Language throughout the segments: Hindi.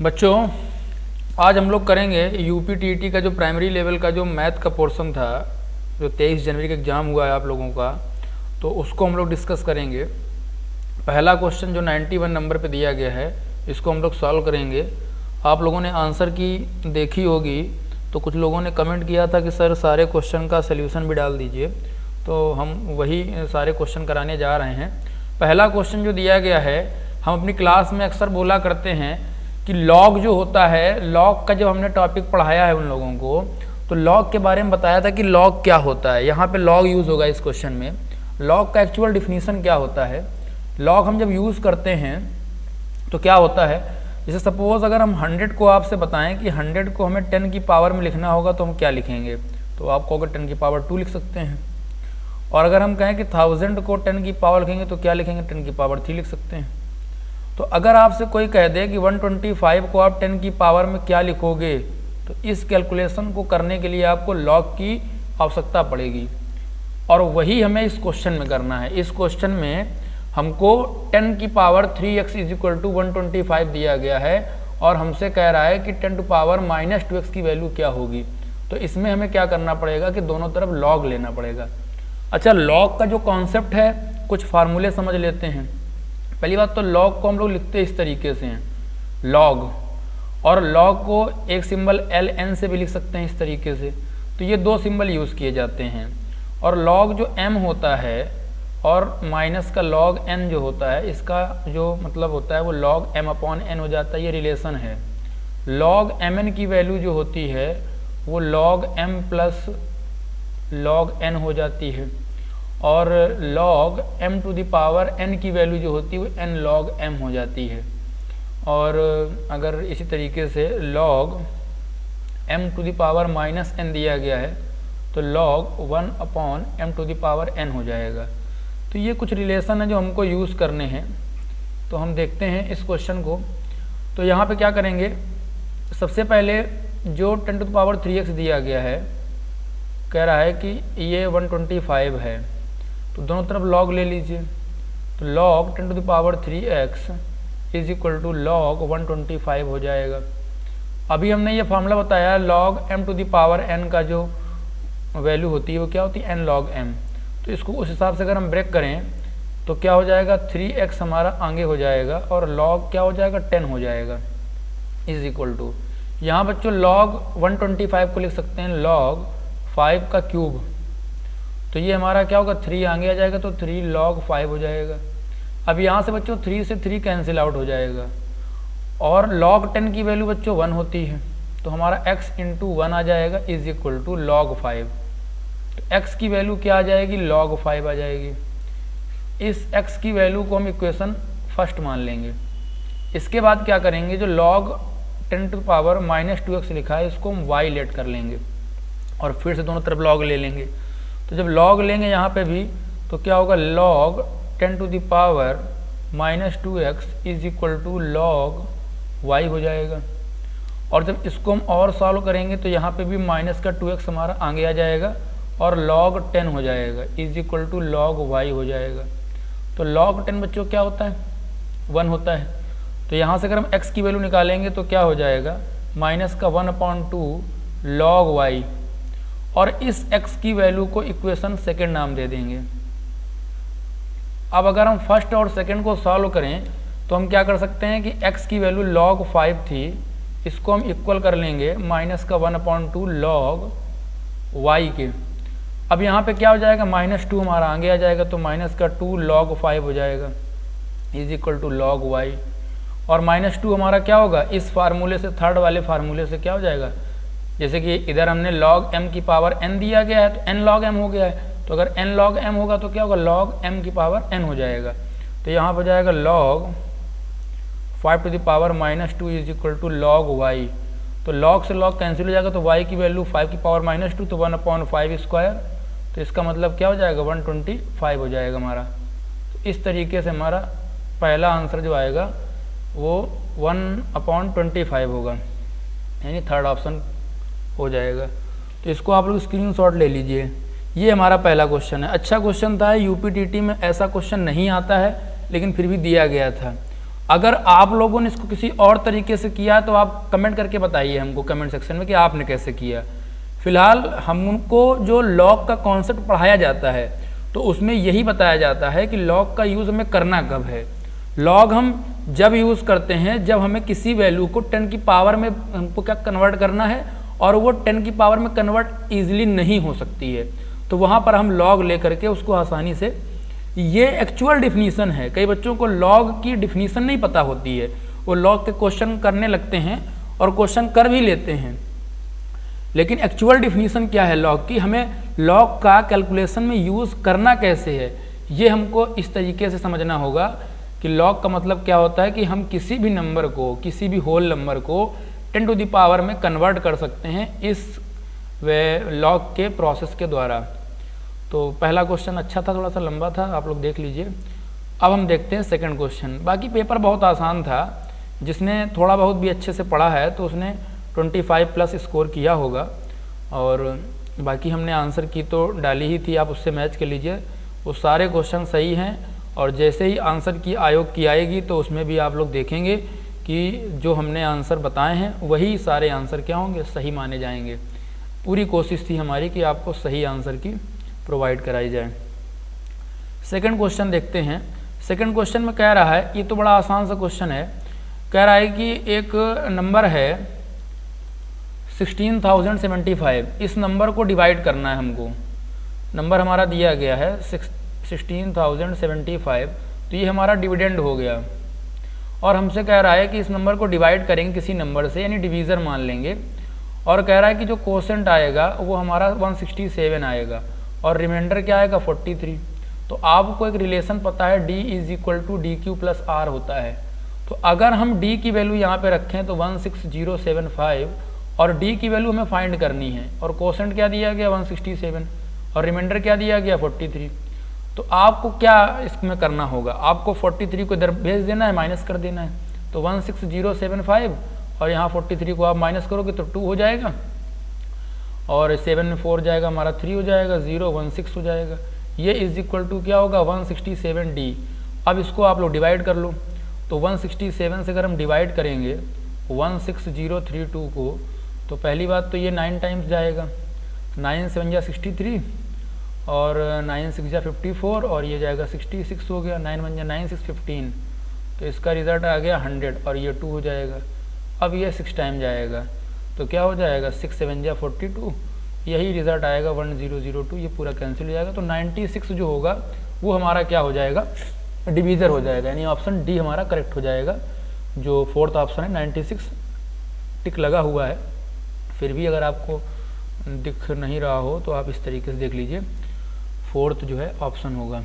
बच्चों आज हम लोग करेंगे यूपीटीईटी का जो प्राइमरी लेवल का जो मैथ का पोर्शन था, जो 23 जनवरी का एग्ज़ाम हुआ है आप लोगों का, तो उसको हम लोग डिस्कस करेंगे। पहला क्वेश्चन जो 91 नंबर पे दिया गया है, इसको हम लोग सॉल्व करेंगे। आप लोगों ने आंसर की देखी होगी, तो कुछ लोगों ने कमेंट किया था कि सर सारे क्वेश्चन का सल्यूशन भी डाल दीजिए, तो हम वही सारे क्वेश्चन कराने जा रहे हैं। पहला क्वेश्चन जो दिया गया है, हम अपनी क्लास में अक्सर बोला करते हैं कि लॉग जो होता है, लॉग का जब हमने टॉपिक पढ़ाया है उन लोगों को, तो लॉग के बारे में बताया था कि लॉग क्या होता है। यहाँ पे लॉग यूज़ होगा इस क्वेश्चन में। लॉग का एक्चुअल डिफिनीशन क्या होता है, लॉग हम जब यूज़ करते हैं तो क्या होता है, जैसे सपोज़ अगर हम 100 को आपसे बताएं कि 100 को हमें 10 की पावर में लिखना होगा, तो हम क्या लिखेंगे, तो आप कहोगे 10 की पावर 2 लिख सकते हैं। और अगर हम कहें कि 1000 को 10 की पावर लिखेंगे तो क्या लिखेंगे, 10 की पावर 3 लिख सकते हैं। तो अगर आपसे कोई कह दे कि 125 को आप 10 की पावर में क्या लिखोगे, तो इस कैलकुलेशन को करने के लिए आपको लॉग की आवश्यकता पड़ेगी, और वही हमें इस क्वेश्चन में करना है। इस क्वेश्चन में हमको 10 की पावर 3x = 125 दिया गया है, और हमसे कह रहा है कि 10 टू पावर -2x की वैल्यू क्या होगी। तो इसमें हमें क्या करना पड़ेगा कि दोनों तरफ लॉग लेना पड़ेगा। अच्छा, लॉग का जो कॉन्सेप्ट है, कुछ फार्मूले समझ लेते हैं। पहली बात तो लॉग को हम लोग लिखते इस तरीके से हैं, लॉग, और लॉग को एक सिंबल ln से भी लिख सकते हैं इस तरीके से। तो ये दो सिंबल यूज़ किए जाते हैं। और लॉग जो m होता है और माइनस का लॉग n जो होता है, इसका जो मतलब होता है वो लॉग m/n हो जाता है। ये रिलेशन है। लॉग mn की वैल्यू जो होती है वो log m plus log n हो जाती है, और log m to the power n की वैल्यू जो होती है वो n log m हो जाती है। और अगर इसी तरीके से log m to the power -n दिया गया है, तो log 1/m to the power n हो जाएगा। तो ये कुछ रिलेशन है जो हमको यूज़ करने हैं। तो हम देखते हैं इस क्वेश्चन को। तो यहाँ पे क्या करेंगे, सबसे पहले जो 10 टू द पावर 3x दिया गया है, कह रहा है कि ये 125 है, तो दोनों तरफ log ले लीजिए। तो log 10 to the power 3x = log 125 हो जाएगा। अभी हमने ये फार्मूला बताया, log m to the power n का जो वैल्यू होती है वो क्या होती है, n log m। तो इसको उस हिसाब से अगर हम ब्रेक करें तो क्या हो जाएगा, 3x हमारा आगे हो जाएगा, और log क्या हो जाएगा, 10 हो जाएगा, = यहाँ बच्चों log 125 को लिख सकते हैं log 5 का क्यूब। तो ये हमारा क्या होगा, 3 आगे आ जाएगा, तो 3 log 5 हो जाएगा। अब यहाँ से बच्चों 3 से 3 कैंसिल आउट हो जाएगा, और log 10 की वैल्यू बच्चों 1 होती है, तो हमारा x × 1 आ जाएगा = log 5। तो x की वैल्यू क्या आ जाएगी, log 5 आ जाएगी। इस x की वैल्यू को हम इक्वेशन फर्स्ट मान लेंगे। इसके बाद क्या करेंगे, जो log 10 टू पावर -2x लिखा है, इसको हम y लेट कर लेंगे, और फिर से दोनों तरफ log ले लेंगे। तो जब log लेंगे यहाँ पे भी, तो क्या होगा, log 10 to the power -2x = log y हो जाएगा। और जब इसको हम और सॉल्व करेंगे तो यहाँ पे भी माइनस का 2x हमारा आगे आ जाएगा, और log 10 हो जाएगा = log y हो जाएगा। तो log 10 बच्चों क्या होता है, 1 होता है। तो यहाँ से अगर हम x की वैल्यू निकालेंगे तो क्या हो जाएगा, माइनस का 1/2 log y, और इस x की वैल्यू को इक्वेशन सेकेंड नाम दे देंगे। अब अगर हम फर्स्ट और सेकेंड को सॉल्व करें तो हम क्या कर सकते हैं कि x की वैल्यू log 5 थी, इसको हम इक्वल कर लेंगे माइनस का 1/2 log y के। अब यहाँ पे क्या हो जाएगा, -2 हमारा आगे आ जाएगा, तो माइनस का 2 log 5 हो जाएगा = log y। और -2 हमारा क्या होगा, इस फार्मूले से, थर्ड वाले फार्मूले से क्या हो जाएगा, जैसे कि इधर हमने log m की पावर n दिया गया है, तो n log m हो गया है। तो अगर n log m होगा तो क्या होगा, log m की पावर n हो जाएगा। तो यहाँ पर जाएगा log 5 to the power -2 = log y। तो log से log कैंसिल हो जाएगा, तो y की वैल्यू 5 की पावर -2, तो 1/5²। तो इसका मतलब क्या हो जाएगा, 125 हो जाएगा हमारा। तो इस तरीके से हमारा पहला आंसर जो आएगा वो 1/25 होगा, यानी थर्ड ऑप्शन हो जाएगा। तो इसको आप लोग स्क्रीनशॉट ले लीजिए। ये हमारा पहला क्वेश्चन है। अच्छा क्वेश्चन था, यूपीटीटी में ऐसा क्वेश्चन नहीं आता है, लेकिन फिर भी दिया गया था। अगर आप लोगों ने इसको किसी और तरीके से किया तो आप कमेंट करके बताइए हमको कमेंट सेक्शन में कि आपने कैसे किया। फिलहाल हमको जो लॉग का कॉन्सेप्ट पढ़ाया जाता है तो उसमें यही बताया जाता है कि लॉग का यूज़ हमें करना कब है। लॉग हम जब यूज़ करते हैं जब हमें किसी वैल्यू को 10 की पावर में हमको क्या कन्वर्ट करना है और वो 10 की पावर में कन्वर्ट ईजिली नहीं हो सकती है, तो वहाँ पर हम लॉग ले करके उसको आसानी से, ये एक्चुअल डिफिनीसन है। कई बच्चों को लॉग की डिफिनीसन नहीं पता होती है, वो लॉग के क्वेश्चन करने लगते हैं और क्वेश्चन कर भी लेते हैं, लेकिन एक्चुअल डिफिनीसन क्या है लॉग की, हमें लॉग का कैलकुलेशन में यूज़ करना कैसे है, ये हमको इस तरीके से समझना होगा कि लॉग का मतलब क्या होता है कि हम किसी भी नंबर को, किसी भी होल नंबर को 10 टू द पावर में कन्वर्ट कर सकते हैं इस लॉग के प्रोसेस के द्वारा। तो पहला क्वेश्चन अच्छा था, थोड़ा सा लंबा था, आप लोग देख लीजिए। अब हम देखते हैं सेकंड क्वेश्चन। बाकी पेपर बहुत आसान था, जिसने थोड़ा बहुत भी अच्छे से पढ़ा है तो उसने 25 प्लस स्कोर किया होगा, और बाकी हमने आंसर की तो डाली ही थी, आप उससे मैच कर लीजिए। वो सारे क्वेश्चन सही हैं, और जैसे ही आंसर की आयोग की आएगी तो उसमें भी आप लोग देखेंगे कि जो हमने आंसर बताए हैं वही सारे आंसर क्या होंगे, सही माने जाएंगे। पूरी कोशिश थी हमारी कि आपको सही आंसर की प्रोवाइड कराई जाए। सेकंड क्वेश्चन देखते हैं। सेकंड क्वेश्चन में कह रहा है, ये तो बड़ा आसान सा क्वेश्चन है, कह रहा है कि एक नंबर है 16,075, इस नंबर को डिवाइड करना है हमको। नंबर हमारा दिया गया है 16,075, तो ये हमारा डिविडेंड हो गया, और हमसे कह रहा है कि इस नंबर को डिवाइड करेंगे किसी नंबर से, यानी डिवीज़र मान लेंगे, और कह रहा है कि जो कोसेंट आएगा वो हमारा 167 आएगा और रिमाइंडर क्या आएगा 43। तो आपको एक रिलेशन पता है D = DQ + R होता है, तो अगर हम D की वैल्यू यहाँ पे रखें तो 16075, और D की वैल्यू हमें फाइंड करनी है, और कोसेंट क्या दिया गया 167, और रिमाइंडर क्या दिया गया 43। तो आपको क्या इसमें करना होगा, आपको 43 को इधर भेज देना है, माइनस कर देना है। तो 16075 और यहाँ 43 को आप माइनस करोगे तो 2 हो जाएगा, और 7 में 4 जाएगा हमारा 3 हो जाएगा, 0 16 हो जाएगा। ये = क्या होगा 167D। अब इसको आप लोग डिवाइड कर लो, तो 167 से अगर हम डिवाइड करेंगे 16032 को, तो पहली बात तो ये 9 टाइम्स जाएगा, 9 7 जा 63, और 9 6 जा 54, और ये जाएगा 66 हो गया, 9 1 जा 9 6 15, तो इसका रिजल्ट आ गया 100, और ये 2 हो जाएगा। अब ये 6 टाइम जाएगा तो क्या हो जाएगा 6 7 जा 42, यही रिजल्ट आएगा 1002, ये पूरा कैंसिल हो जाएगा। तो 96 जो होगा वो हमारा क्या हो जाएगा, डिवीज़र हो जाएगा, यानी ऑप्शन डी हमारा करेक्ट हो जाएगा। जो फोर्थ ऑप्शन है 96 टिक लगा हुआ है, फिर भी अगर आपको दिख नहीं रहा हो तो आप इस तरीके से देख लीजिए, फोर्थ जो है ऑप्शन होगा।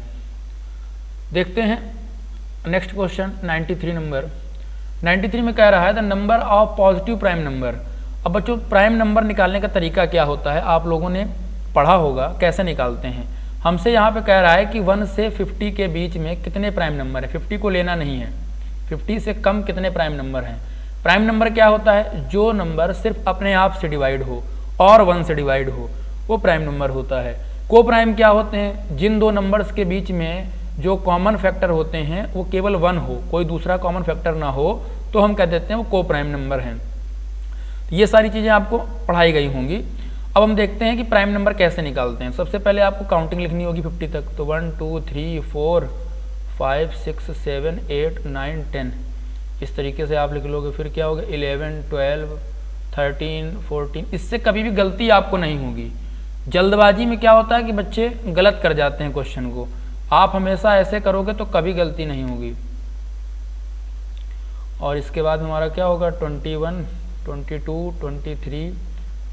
देखते हैं नेक्स्ट क्वेश्चन 93 नंबर। 93 में कह रहा है the number of positive prime number. अब बच्चों प्राइम नंबर निकालने का तरीका क्या होता है, आप लोगों ने पढ़ा होगा कैसे निकालते हैं। हमसे यहाँ पे कह रहा है कि 1 से 50 के बीच में कितने प्राइम नंबर है, 50 को लेना नहीं है, 50 से कम कितने प्राइम नंबर हैं। प्राइम नंबर क्या होता है, जो नंबर सिर्फ अपने आप से डिवाइड हो और 1 से डिवाइड हो, वो प्राइम नंबर होता है। को प्राइम क्या होते हैं, जिन दो नंबर्स के बीच में जो कॉमन फैक्टर होते हैं वो केवल 1 हो, कोई दूसरा कॉमन फैक्टर ना हो, तो हम कह देते हैं वो को प्राइम नंबर हैं। ये सारी चीज़ें आपको पढ़ाई गई होंगी। अब हम देखते हैं कि प्राइम नंबर कैसे निकालते हैं। सबसे पहले आपको काउंटिंग लिखनी होगी 50 तक, तो 1 2 3 4 5 6 7 8 9 10, इस तरीके से आप लिख लोगे। फिर क्या होगा 11 12 13 14, इससे कभी भी गलती आपको नहीं होगी। जल्दबाजी में क्या होता है कि बच्चे गलत कर जाते हैं क्वेश्चन को, आप हमेशा ऐसे करोगे तो कभी गलती नहीं होगी। और इसके बाद हमारा क्या होगा 21 22 23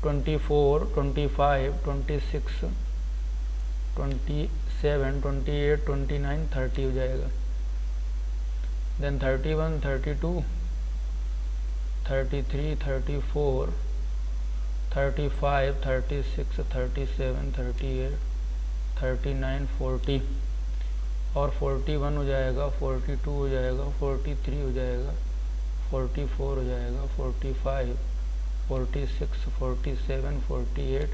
24 25 26 27 28 29 30 हो जाएगा। देन 31 32 33 34 35 36 37 38 39 40 और 41 हो जाएगा, 42 हो जाएगा, 43 हो जाएगा, 44 हो जाएगा, 45 46 47 48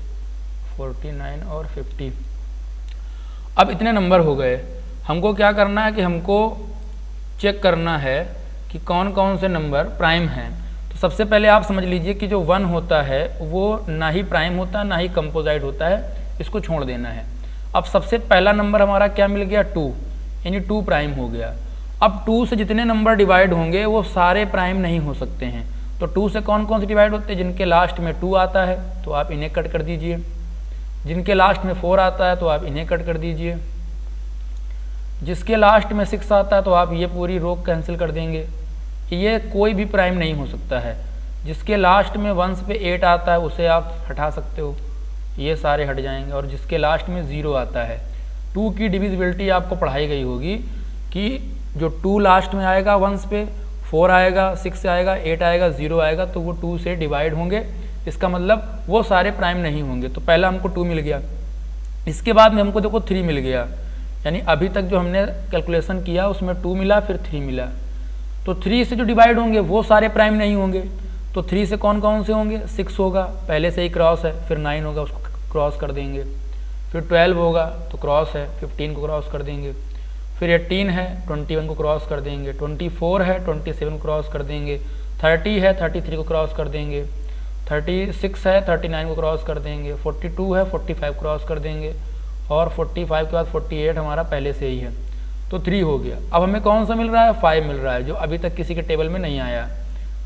49 और 50। अब इतने नंबर हो गए। हमको क्या करना है कि हमको चेक करना है कि कौन कौन से नंबर प्राइम हैं। तो सबसे पहले आप समझ लीजिए कि जो 1 होता है वो ना ही प्राइम होता है ना ही कंपोजाइट होता है, इसको छोड़ देना है। अब सबसे पहला नंबर हमारा क्या मिल गया 2, यानी 2 प्राइम हो गया। अब 2 से जितने नंबर डिवाइड होंगे वो सारे प्राइम नहीं हो सकते हैं। तो 2 से कौन कौन से डिवाइड होते हैं, जिनके लास्ट में 2 आता है तो आप इन्हें कट कर दीजिए, जिनके लास्ट में 4 आता है तो आप इन्हें कट कर दीजिए, जिसके लास्ट में 6 आता है तो आप ये पूरी रो कैंसिल कर देंगे। ये कोई भी प्राइम नहीं हो सकता है। जिसके लास्ट में 1 पे 8 आता है उसे आप हटा सकते हो, ये सारे हट जाएंगे। और जिसके लास्ट में 0 आता है, 2 की डिविजिबिलिटी आपको पढ़ाई गई होगी कि जो 2 लास्ट में आएगा 1 पे, 4 आएगा, 6 आएगा, 8 आएगा, 0 आएगा, तो वो 2 से डिवाइड होंगे। इसका मतलब वो सारे प्राइम नहीं होंगे। तो पहला हमको 2 मिल गया, इसके बाद में हमको देखो 3 मिल गया, यानी अभी तक जो हमने कैलकुलेशन किया उसमें 2 मिला फिर 3 मिला। तो 3 से जो डिवाइड होंगे वो सारे प्राइम नहीं होंगे। तो 3 से कौन कौन से होंगे, 6 होगा, पहले से ही क्रॉस है, फिर 9 होगा, उसको क्रॉस कर देंगे, फिर 12 होगा तो क्रॉस है, 15 को क्रॉस कर देंगे, फिर 18 है, 21 को क्रॉस कर देंगे, 24 है, 27 को क्रॉस कर देंगे, 30 है, 33 को क्रॉस कर देंगे, 36 है, 39 को क्रॉस कर देंगे, 42 है, 45 क्रॉस कर देंगे, और 45 के बाद 48 हमारा पहले से ही है, तो 3 हो गया। अब हमें कौन सा मिल रहा है, 5 मिल रहा है, जो अभी तक किसी के टेबल में नहीं आया,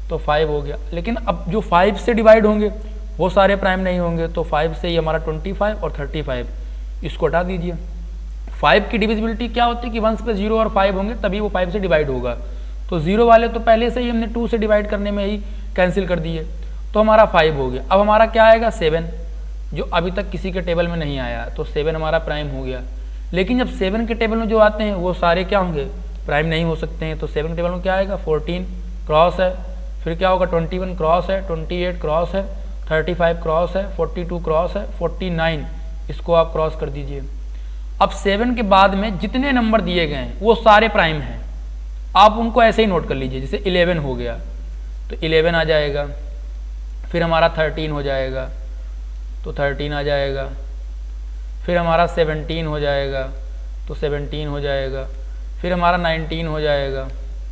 तो 5 हो गया। लेकिन अब जो 5 से डिवाइड होंगे वो सारे प्राइम नहीं होंगे। तो 5 से ही हमारा 25 और 35, इसको हटा दीजिए। 5 की डिविजिबिलिटी क्या होती है कि 1 पे 0 और 5 होंगे तभी वो 5 से डिवाइड होगा। तो 0 वाले तो पहले से ही हमने 2 से डिवाइड करने में ही कैंसिल कर दिए, तो हमारा 5 हो गया। अब हमारा क्या आएगा 7, जो अभी तक किसी के टेबल में नहीं आया, तो 7 हमारा प्राइम हो गया। लेकिन जब 7 के टेबल में जो आते हैं वो सारे क्या होंगे, प्राइम नहीं हो सकते हैं। तो 7 के टेबल में क्या आएगा, 14 क्रॉस है, फिर क्या होगा 21 क्रॉस है, 28 क्रॉस है, 35 क्रॉस है, 42 क्रॉस है, 49 इसको आप क्रॉस कर दीजिए। अब 7 के बाद में जितने नंबर दिए गए हैं वो सारे प्राइम हैं, आप उनको ऐसे ही नोट कर लीजिए। जैसे 11 हो गया तो 11 आ जाएगा, फिर हमारा 13 हो जाएगा तो 13 आ जाएगा, फिर हमारा 17 हो जाएगा तो 17 हो जाएगा, फिर हमारा 19 हो जाएगा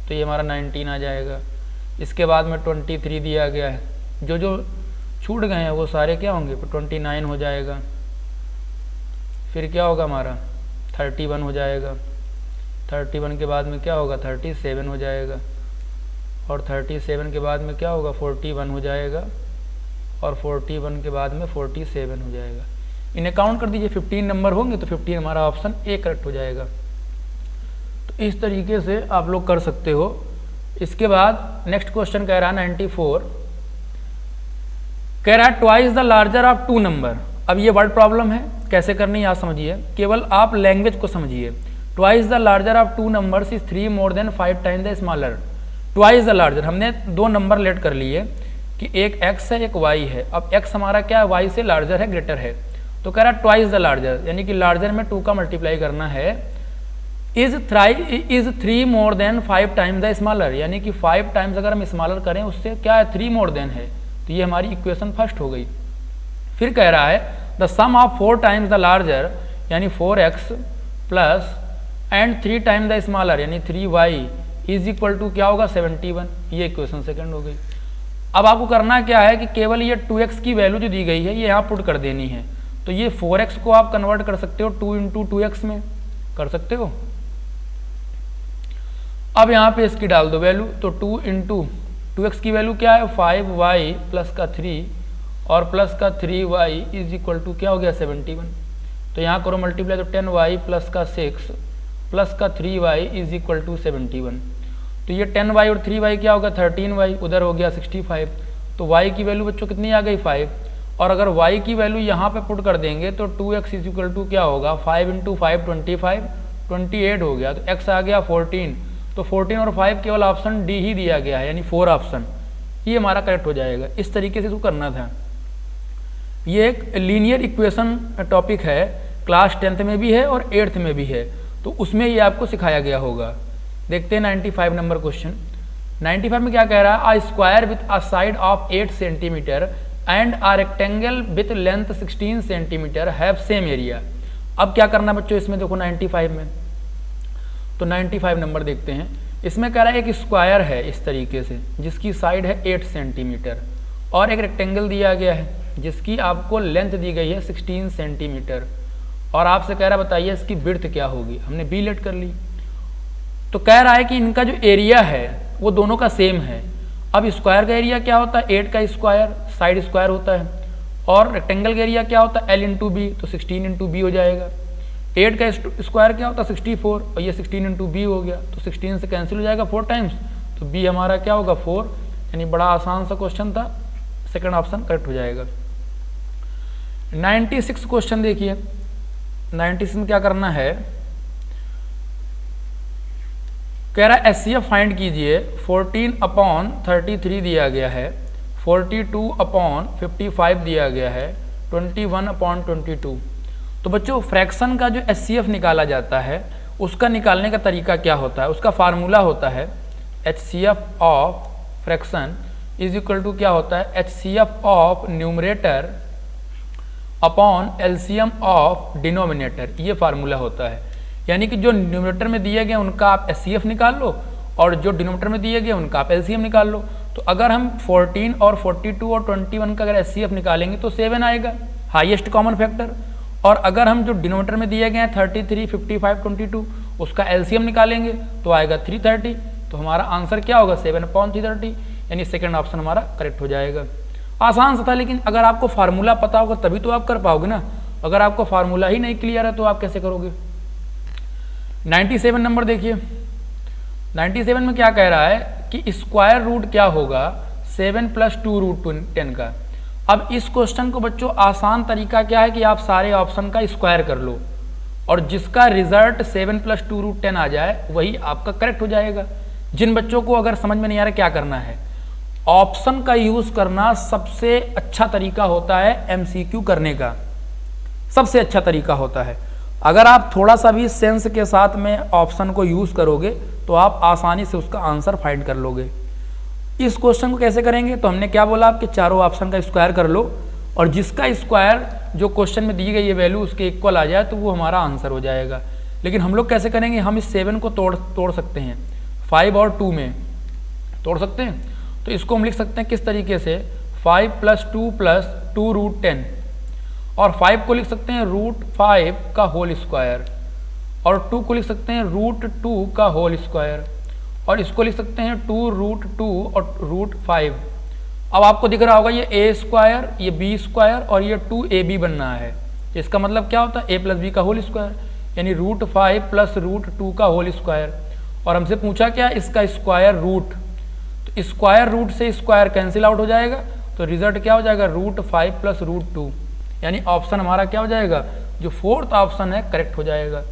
तो ये हमारा 19 आ जाएगा। इसके बाद में 23 दिया गया है, जो जो छूट गए हैं वो सारे क्या होंगे, 29 हो जाएगा, फिर क्या होगा हमारा 31 हो जाएगा, 31 के बाद में क्या होगा 37 हो जाएगा, और 37 के बाद में क्या होगा 41 हो जाएगा, और 41 के बाद में 47 हो जाएगा। इन्हें काउंट कर दीजिए, 15 नंबर होंगे तो 15 हमारा ऑप्शन ए करेक्ट हो जाएगा। तो इस तरीके से आप लोग कर सकते हो। इसके बाद नेक्स्ट क्वेश्चन कह रहा है 94, कह रहा है twice the larger of 2 number. अब ये वर्ड प्रॉब्लम है, कैसे करनी है आप समझिए, केवल आप लैंग्वेज को समझिए। Twice the larger of 2 numbers is 3 more than 5 time the smaller. Twice the larger, हमने 2 नंबर लेट कर लिए कि एक x है एक y है। अब x हमारा क्या है, y से लार्जर है, ग्रेटर है, तो कह रहा है ट्वाइस द लार्जर, यानी कि लार्जर में 2 का मल्टीप्लाई करना है। Is 3 more than 5 times the smaller, यानी कि 5 टाइम्स अगर हम स्मॉलर करें उससे क्या है 3 मोर देन है, तो ये हमारी इक्वेशन फर्स्ट हो गई। फिर कह रहा है the sum of 4 times the larger, यानी 4x plus and 3 times the smaller, यानी 3y इज इक्वल टू क्या होगा 71, ये इक्वेशन सेकंड हो गई। अब आपको करना क्या है कि केवल ये 2x की वैल्यू जो दी गई है ये यहाँ पुट कर देनी है। तो ये 4x को आप कन्वर्ट कर सकते हो 2 × 2x में, कर सकते हो। अब यहाँ पे इसकी डाल दो वैल्यू, तो 2 × 2x की वैल्यू क्या है 5y प्लस का 3 और प्लस का 3y इज इक्वल टू क्या हो गया 71। तो यहाँ करो मल्टीप्लाई, तो 10y प्लस का 6 प्लस का 3y इज इक्वल टू 71। तो ये 10y और 3y क्या होगा 13y, उधर हो गया 65। तो y की वैल्यू बच्चों कितनी आ गई 5, और अगर y की वैल्यू यहाँ पे पुट कर देंगे तो 2x इज इक्वल टू क्या होगा 5 × 5 25, 28 हो गया, तो x आ गया 14। तो 14 और 5 केवल ऑप्शन डी ही दिया गया है, यानी 4 ऑप्शन, ये हमारा करेक्ट हो जाएगा। इस तरीके से इसको करना था। ये एक लीनियर इक्वेशन टॉपिक है, क्लास 10th में भी है और 8th में भी है, तो उसमें ये आपको सिखाया गया होगा। देखते हैं 95 नंबर क्वेश्चन। 95 में क्या कह रहा है, a square with a side of 8 centimetre and a rectangle with length 16 centimetre have same area. अब क्या करना बच्चों इसमें देखो 95 में, तो 95 नंबर देखते हैं। इसमें कह रहा है एक स्क्वायर है इस तरीके से जिसकी साइड है 8 सेंटीमीटर और एक रेक्टेंगल दिया गया है जिसकी आपको लेंथ दी गई है 16 सेंटीमीटर और आपसे कह रहा है बताइए इसकी विड्थ क्या होगी। हमने बी लेट कर ली। तो कह रहा है कि इनका जो एरिया है वो दोनों का सेम है। अब स्क्वायर का एरिया क्या होता है, 8 का स्क्वायर साइड स्क्वायर होता है और रेक्टेंगल का एरिया क्या होता है, एल इंटू बी, तो 16 इंटू बी हो जाएगा। 8 का स्क्वायर क्या होता है 64 और ये 16 इंटू बी हो गया, तो 16 से कैंसिल हो जाएगा 4 टाइम्स, तो बी हमारा क्या होगा 4। यानी बड़ा आसान सा क्वेश्चन था, सेकंड ऑप्शन करेक्ट हो जाएगा। 96 क्वेश्चन देखिए, 96 में क्या करना है, कह रहा है HCF फाइंड कीजिए। 14/33 दिया गया है, 42/55 दिया गया है, 21/22। तो बच्चों फ्रैक्शन का जो HCF निकाला जाता है उसका निकालने का तरीका क्या होता है, उसका फार्मूला होता है HCF of fraction is equal to क्या होता है, HCF of numerator upon LCM of denominator, ये फार्मूला होता है। यानी कि जो न्यूमरेटर में दिए गए उनका आप HCF निकाल लो और जो डिनोमिनेटर में दिए गए उनका आप LCM निकाल लो। तो अगर हम 14 और 42 और 21 का अगर HCF निकालेंगे तो 7 आएगा, हाईएस्ट कॉमन फैक्टर। और अगर हम जो डिनोमिनेटर में दिए गए हैं 33, 55, 22 उसका LCM निकालेंगे तो आएगा 330। तो हमारा आंसर क्या होगा 7/330, यानी सेकंड ऑप्शन हमारा करेक्ट हो जाएगा। आसान सा था, लेकिन अगर आपको फार्मूला पता होगा तभी तो आप कर पाओगे ना। अगर आपको फार्मूला ही नहीं क्लियर है तो आप कैसे करोगे। 97 नंबर देखिए, 97 में क्या कह रहा है कि स्क्वायर रूट क्या होगा 7 + 2 √ 10 का। अब इस क्वेश्चन को बच्चों आसान तरीका क्या है कि आप सारे ऑप्शन का स्क्वायर कर लो और जिसका रिजल्ट 7 + 2 √ 10 आ जाए वही आपका करेक्ट हो जाएगा। जिन बच्चों को अगर समझ में नहीं आ रहा क्या करना है, ऑप्शन का यूज करना सबसे अच्छा तरीका होता है MCQ करने का, सबसे अच्छा तरीका होता है। अगर आप थोड़ा सा भी सेंस के साथ में ऑप्शन को यूज करोगे तो आप आसानी से उसका आंसर फाइंड कर लोगे। इस क्वेश्चन को कैसे करेंगे, तो हमने क्या बोला आपके चारों ऑप्शन का स्क्वायर कर लो और जिसका स्क्वायर जो क्वेश्चन में दी गई है वैल्यू उसके इक्वल आ जाए तो वो हमारा आंसर हो जाएगा। लेकिन हम लोग कैसे करेंगे, हम इस 7 को तोड़ सकते हैं, 5 और 2 में तोड़ सकते हैं। तो इसको हम लिख सकते हैं किस तरीके से, 5 + 2 + 2 √ 10 और 5 को लिख सकते हैं √5 का होल स्क्वायर और 2 को लिख सकते हैं √2 का होल स्क्वायर और इसको लिख सकते हैं 2 √2 और √5। अब आपको दिख रहा होगा ये a², ये b² और ये 2ab बनना है। इसका मतलब क्या होता है a + b का होल स्क्वायर, यानी √5 + √2 का होल स्क्वायर। और हमसे पूछा क्या, इसका स्क्वायर रूट, तो स्क्वायर रूट से स्क्वायर कैंसिल आउट हो जाएगा, तो रिजल्ट क्या हो जाएगा √5 + √2, यानी ऑप्शन हमारा क्या हो जाएगा, जो 4th ऑप्शन है करेक्ट हो जाएगा।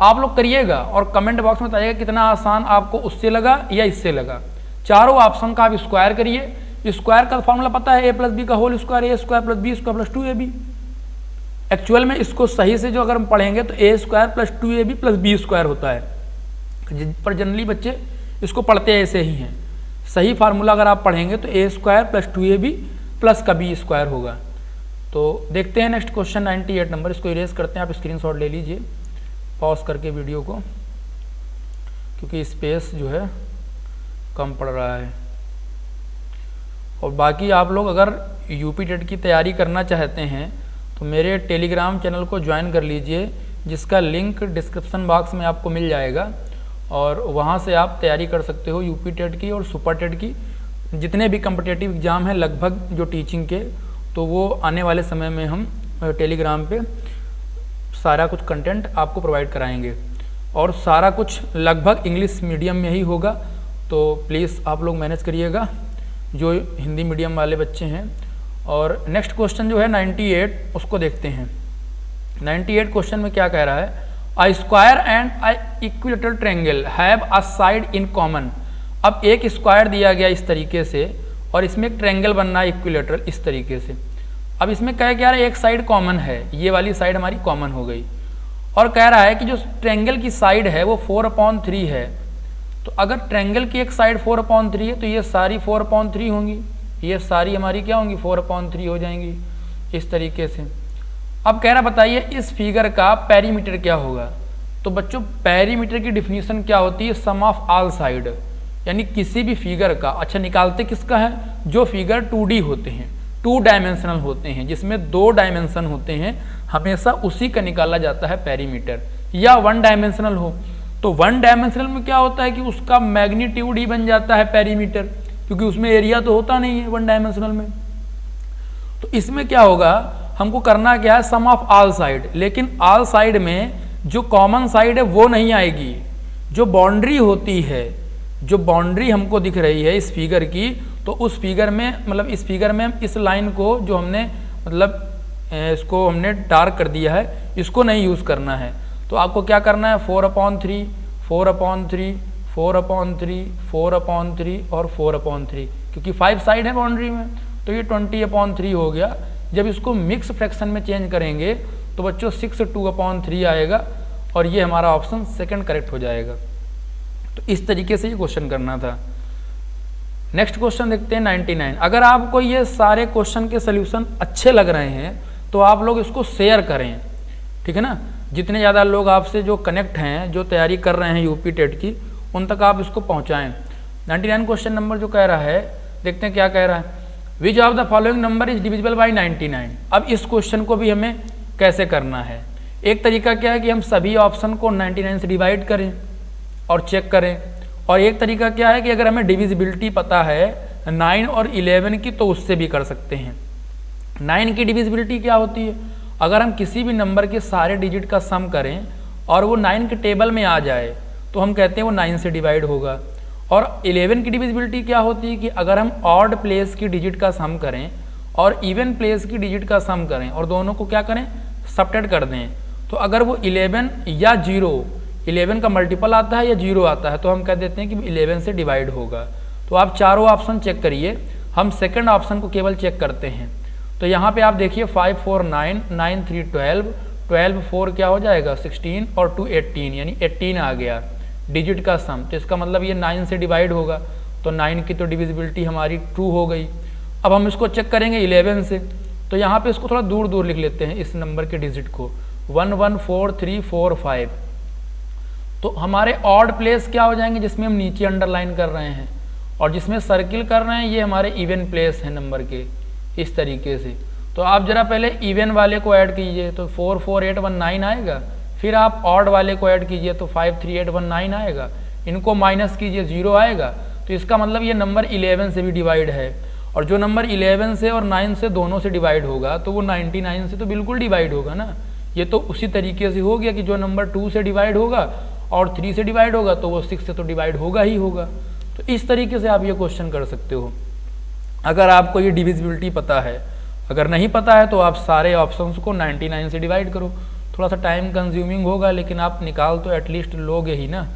आप लोग करिएगा और कमेंट बॉक्स में बताइएगा कितना आसान आपको उससे लगा या इससे लगा। चारों ऑप्शन का आप स्क्वायर करिए। स्क्वायर का फॉर्मूला पता है a + b का whole square, a² + b² + 2ab। Actual में इसको सही से जो अगर हम पढ़ेंगे तो a² + 2ab + b² होता है, पर जनरली बच्चे इसको पढ़ते ऐसे ही हैं। सही फार्मूला अगर आप पढ़ेंगे तो a² + 2ab + का b² होगा। तो देखते हैं नेक्स्ट क्वेश्चन 98 नंबर, इसको इरेज करते हैं, आप स्क्रीनशॉट ले लीजिए पॉज करके वीडियो को, क्योंकि स्पेस जो है कम पड़ रहा है। और बाकी आप लोग अगर यूपी टेट की तैयारी करना चाहते हैं तो मेरे टेलीग्राम चैनल को ज्वाइन कर लीजिए, जिसका लिंक डिस्क्रिप्शन बॉक्स में आपको मिल जाएगा और वहाँ से आप तैयारी कर सकते हो यूपी टेट की और सुपर टेट की, जितने भी कम्पिटेटिव एग्ज़ाम हैं लगभग जो टीचिंग के, तो वो आने वाले समय में हम टेलीग्राम पे सारा कुछ कंटेंट आपको प्रोवाइड कराएंगे और सारा कुछ लगभग इंग्लिश मीडियम में ही होगा। तो प्लीज़ आप लोग मैनेज करिएगा जो हिंदी मीडियम वाले बच्चे हैं। और नेक्स्ट क्वेश्चन जो है 98, उसको देखते हैं। 98 क्वेश्चन में क्या कह रहा है, a square and a equilateral triangle have a side in common. अब एक स्क्वायर दिया गया इस तरीके से और इसमें एक ट्रायंगल बनना है इक्विलेटरल इस तरीके से। अब इसमें कह क्या रहा है, एक साइड कॉमन है, ये वाली साइड हमारी कॉमन हो गई और कह रहा है कि जो ट्रायंगल की साइड है वो 4/3 है। तो अगर ट्रायंगल की एक साइड 4/3 है तो ये सारी 4/3 होंगी, ये सारी हमारी क्या होंगी 4/3 हो जाएंगी इस तरीके से। अब कह रहा बताइए इस फिगर का पेरीमीटर क्या होगा। तो बच्चों पेरीमीटर की डिफिनीशन क्या होती है, सम ऑफ ऑल साइड, यानी किसी भी फिगर का, अच्छा निकालते किसका है, जो फिगर 2D होते हैं, 2 डायमेंशनल होते हैं, जिसमें 2 डायमेंशन होते हैं, हमेशा उसी का निकाला जाता है पेरीमीटर। या 1 डायमेंशनल हो तो 1 डायमेंशनल में क्या होता है कि उसका मैग्नीट्यूड ही बन जाता है पेरीमीटर, क्योंकि उसमें एरिया तो होता नहीं है 1 डायमेंशनल में। तो इसमें क्या होगा, हमको करना क्या है, सम ऑफ ऑल साइड, लेकिन ऑल साइड में जो कॉमन साइड है वो नहीं आएगी, जो बाउंड्री होती है, जो बाउंड्री हमको दिख रही है इस फिगर की, तो उस फिगर में मतलब इस फिगर में इस लाइन को जो हमने मतलब इसको हमने डार्क कर दिया है, इसको नहीं यूज़ करना है। तो आपको क्या करना है, 4/3, 4/3, 4/3, 4/3 और 4/3, क्योंकि 5 साइड है बाउंड्री में, तो ये 20/3 हो गया। जब इसको मिक्स फ्रैक्शन में चेंज करेंगे तो बच्चों 6/2/3 आएगा, और ये हमारा ऑप्शन सेकंड करेक्ट हो जाएगा। तो इस तरीके से ये क्वेश्चन करना था। नेक्स्ट क्वेश्चन देखते हैं 99। अगर आपको ये सारे क्वेश्चन के सोल्यूशन अच्छे लग रहे हैं तो आप लोग इसको शेयर करें, ठीक है ना। जितने ज़्यादा लोग आपसे जो कनेक्ट हैं, जो तैयारी कर रहे हैं यूपी टेट की, उन तक आप इसको पहुंचाएं। 99 क्वेश्चन नंबर जो कह रहा है, देखते हैं क्या कह रहा है, which of the following number is divisible by 99। अब इस क्वेश्चन को भी हमें कैसे करना है, एक तरीका क्या है कि हम सभी ऑप्शन को 99 से डिवाइड करें और चेक करें, और एक तरीका क्या है कि अगर हमें डिविजिबिलिटी पता है 9 और 11 की, तो उससे भी कर सकते हैं। 9 की डिविजिबिलिटी क्या होती है, अगर हम किसी भी नंबर के सारे डिजिट का सम करें और वो 9 के टेबल में आ जाए तो हम कहते हैं वो 9 से डिवाइड होगा। और 11 की डिविजिबिलिटी क्या होती है कि अगर हम ऑड प्लेस की डिजिट का सम करें और इवन प्लेस की डिजिट का सम करें और दोनों को क्या करें, सब्ट्रैक्ट कर दें, तो अगर वो 11 या 0, 11 का मल्टीपल आता है या 0 आता है, तो हम कह देते हैं कि 11 से डिवाइड होगा। तो आप चारों ऑप्शन चेक करिए, हम सेकंड ऑप्शन को केवल चेक करते हैं। तो यहाँ पे आप देखिए 5 4 9, 9 3 12, 12 4 क्या हो जाएगा 16 और 2 18, यानी 18 आ गया डिजिट का सम। तो इसका मतलब ये 9 से डिवाइड होगा, तो 9 की तो डिविजिबिलिटी हमारी ट्रू हो गई। अब हम इसको चेक करेंगे 11 से, तो यहाँ पे इसको थोड़ा दूर दूर लिख लेते हैं इस नंबर के डिजिट को, 1 1 4 3 4 5। तो हमारे ऑड प्लेस क्या हो जाएंगे, जिसमें हम नीचे अंडरलाइन कर रहे हैं, और जिसमें सर्किल कर रहे हैं ये हमारे इवन प्लेस हैं नंबर के, इस तरीके से। तो आप जरा पहले इवन वाले को ऐड कीजिए, तो 4 4 8 1 9 आएगा, फिर आप ऑड वाले को ऐड कीजिए तो 5 3 8 1 9 आएगा, इनको माइनस कीजिए 0 आएगा। तो इसका मतलब ये नंबर 11 से भी डिवाइड है, और जो नंबर 11 से और 9 से दोनों से डिवाइड होगा तो वो 99 से तो बिल्कुल डिवाइड होगा ना। ये तो उसी तरीके से हो गया कि जो नंबर 2 से डिवाइड होगा और 3 से डिवाइड होगा तो वो 6 से तो डिवाइड होगा ही होगा। तो इस तरीके से आप ये क्वेश्चन कर सकते हो, अगर आपको ये डिविजिबिलिटी पता है। अगर नहीं पता है तो आप सारे ऑप्शंस को 99 से डिवाइड करो। थोड़ा सा टाइम कंज्यूमिंग होगा, लेकिन आप निकाल तो एटलीस्ट लोगे ही ना।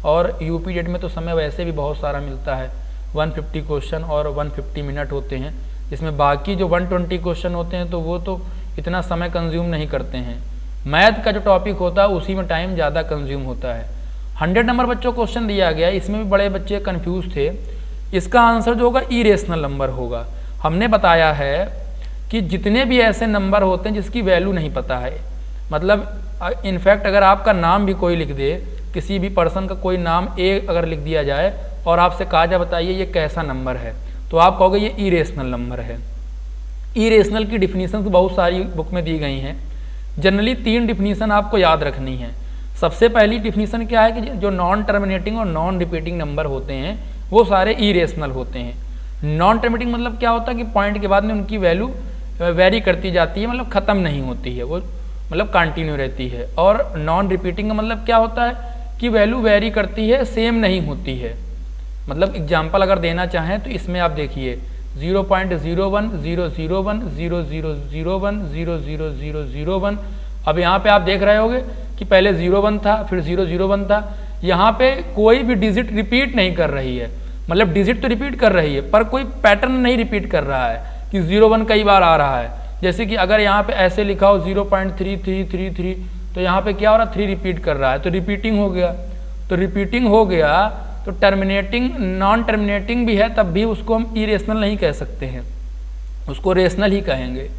और यूपी डेट में तो समय वैसे भी बहुत सारा मिलता है, 150 क्वेश्चन और 150 मिनट होते हैं, जिसमें बाकी जो 120 क्वेश्चन होते हैं तो वो तो इतना समय कंज्यूम नहीं करते हैं। मैथ का जो टॉपिक होता है उसी में टाइम ज़्यादा कंज्यूम होता है। 100 नंबर बच्चों क्वेश्चन दिया गया, इसमें भी बड़े बच्चे कंफ्यूज थे। इसका आंसर जो होगा इरेशनल नंबर होगा। हमने बताया है कि जितने भी ऐसे नंबर होते हैं जिसकी वैल्यू नहीं पता है, मतलब इनफैक्ट अगर आपका नाम भी कोई लिख दे, किसी भी पर्सन का कोई नाम ए अगर लिख दिया जाए और आपसे कहा जाए बताइए ये कैसा नंबर है, तो आप कहोगे ये इरेशनल नंबर है। इरेशनल की डिफिनीशन बहुत सारी बुक में दी गई हैं। जनरली 3 डिफिनीशन आपको याद रखनी है। सबसे पहली डिफिनीशन क्या है कि जो नॉन टर्मिनेटिंग और नॉन रिपीटिंग नंबर होते हैं वो सारे इरेशनल होते हैं। नॉन टर्मिनेटिंग मतलब क्या होता है कि पॉइंट के बाद में उनकी वैल्यू वेरी करती जाती है, मतलब ख़त्म नहीं होती है, वो मतलब कंटिन्यू रहती है। और नॉन रिपीटिंग का मतलब क्या होता है कि वैल्यू वेरी करती है, सेम नहीं होती है। मतलब एग्जाम्पल अगर देना चाहें तो इसमें आप देखिए 0.01 001 0001 00001। अब यहाँ पे आप देख रहे होगे कि पहले 01 था, फिर 001 था। यहाँ पे कोई भी डिजिट रिपीट नहीं कर रही है, मतलब डिजिट तो रिपीट कर रही है पर कोई पैटर्न नहीं रिपीट कर रहा है कि 01 कई बार आ रहा है। जैसे कि अगर यहाँ पे ऐसे लिखा हो 0.3333, तो यहाँ पे क्या हो रहा है 3 रिपीट कर रहा है, तो रिपीटिंग हो गया। तो रिपीटिंग हो गया तो टर्मिनेटिंग नॉन टर्मिनेटिंग भी है, तब भी उसको हम इरेशनल नहीं कह सकते हैं, उसको रेशनल ही कहेंगे।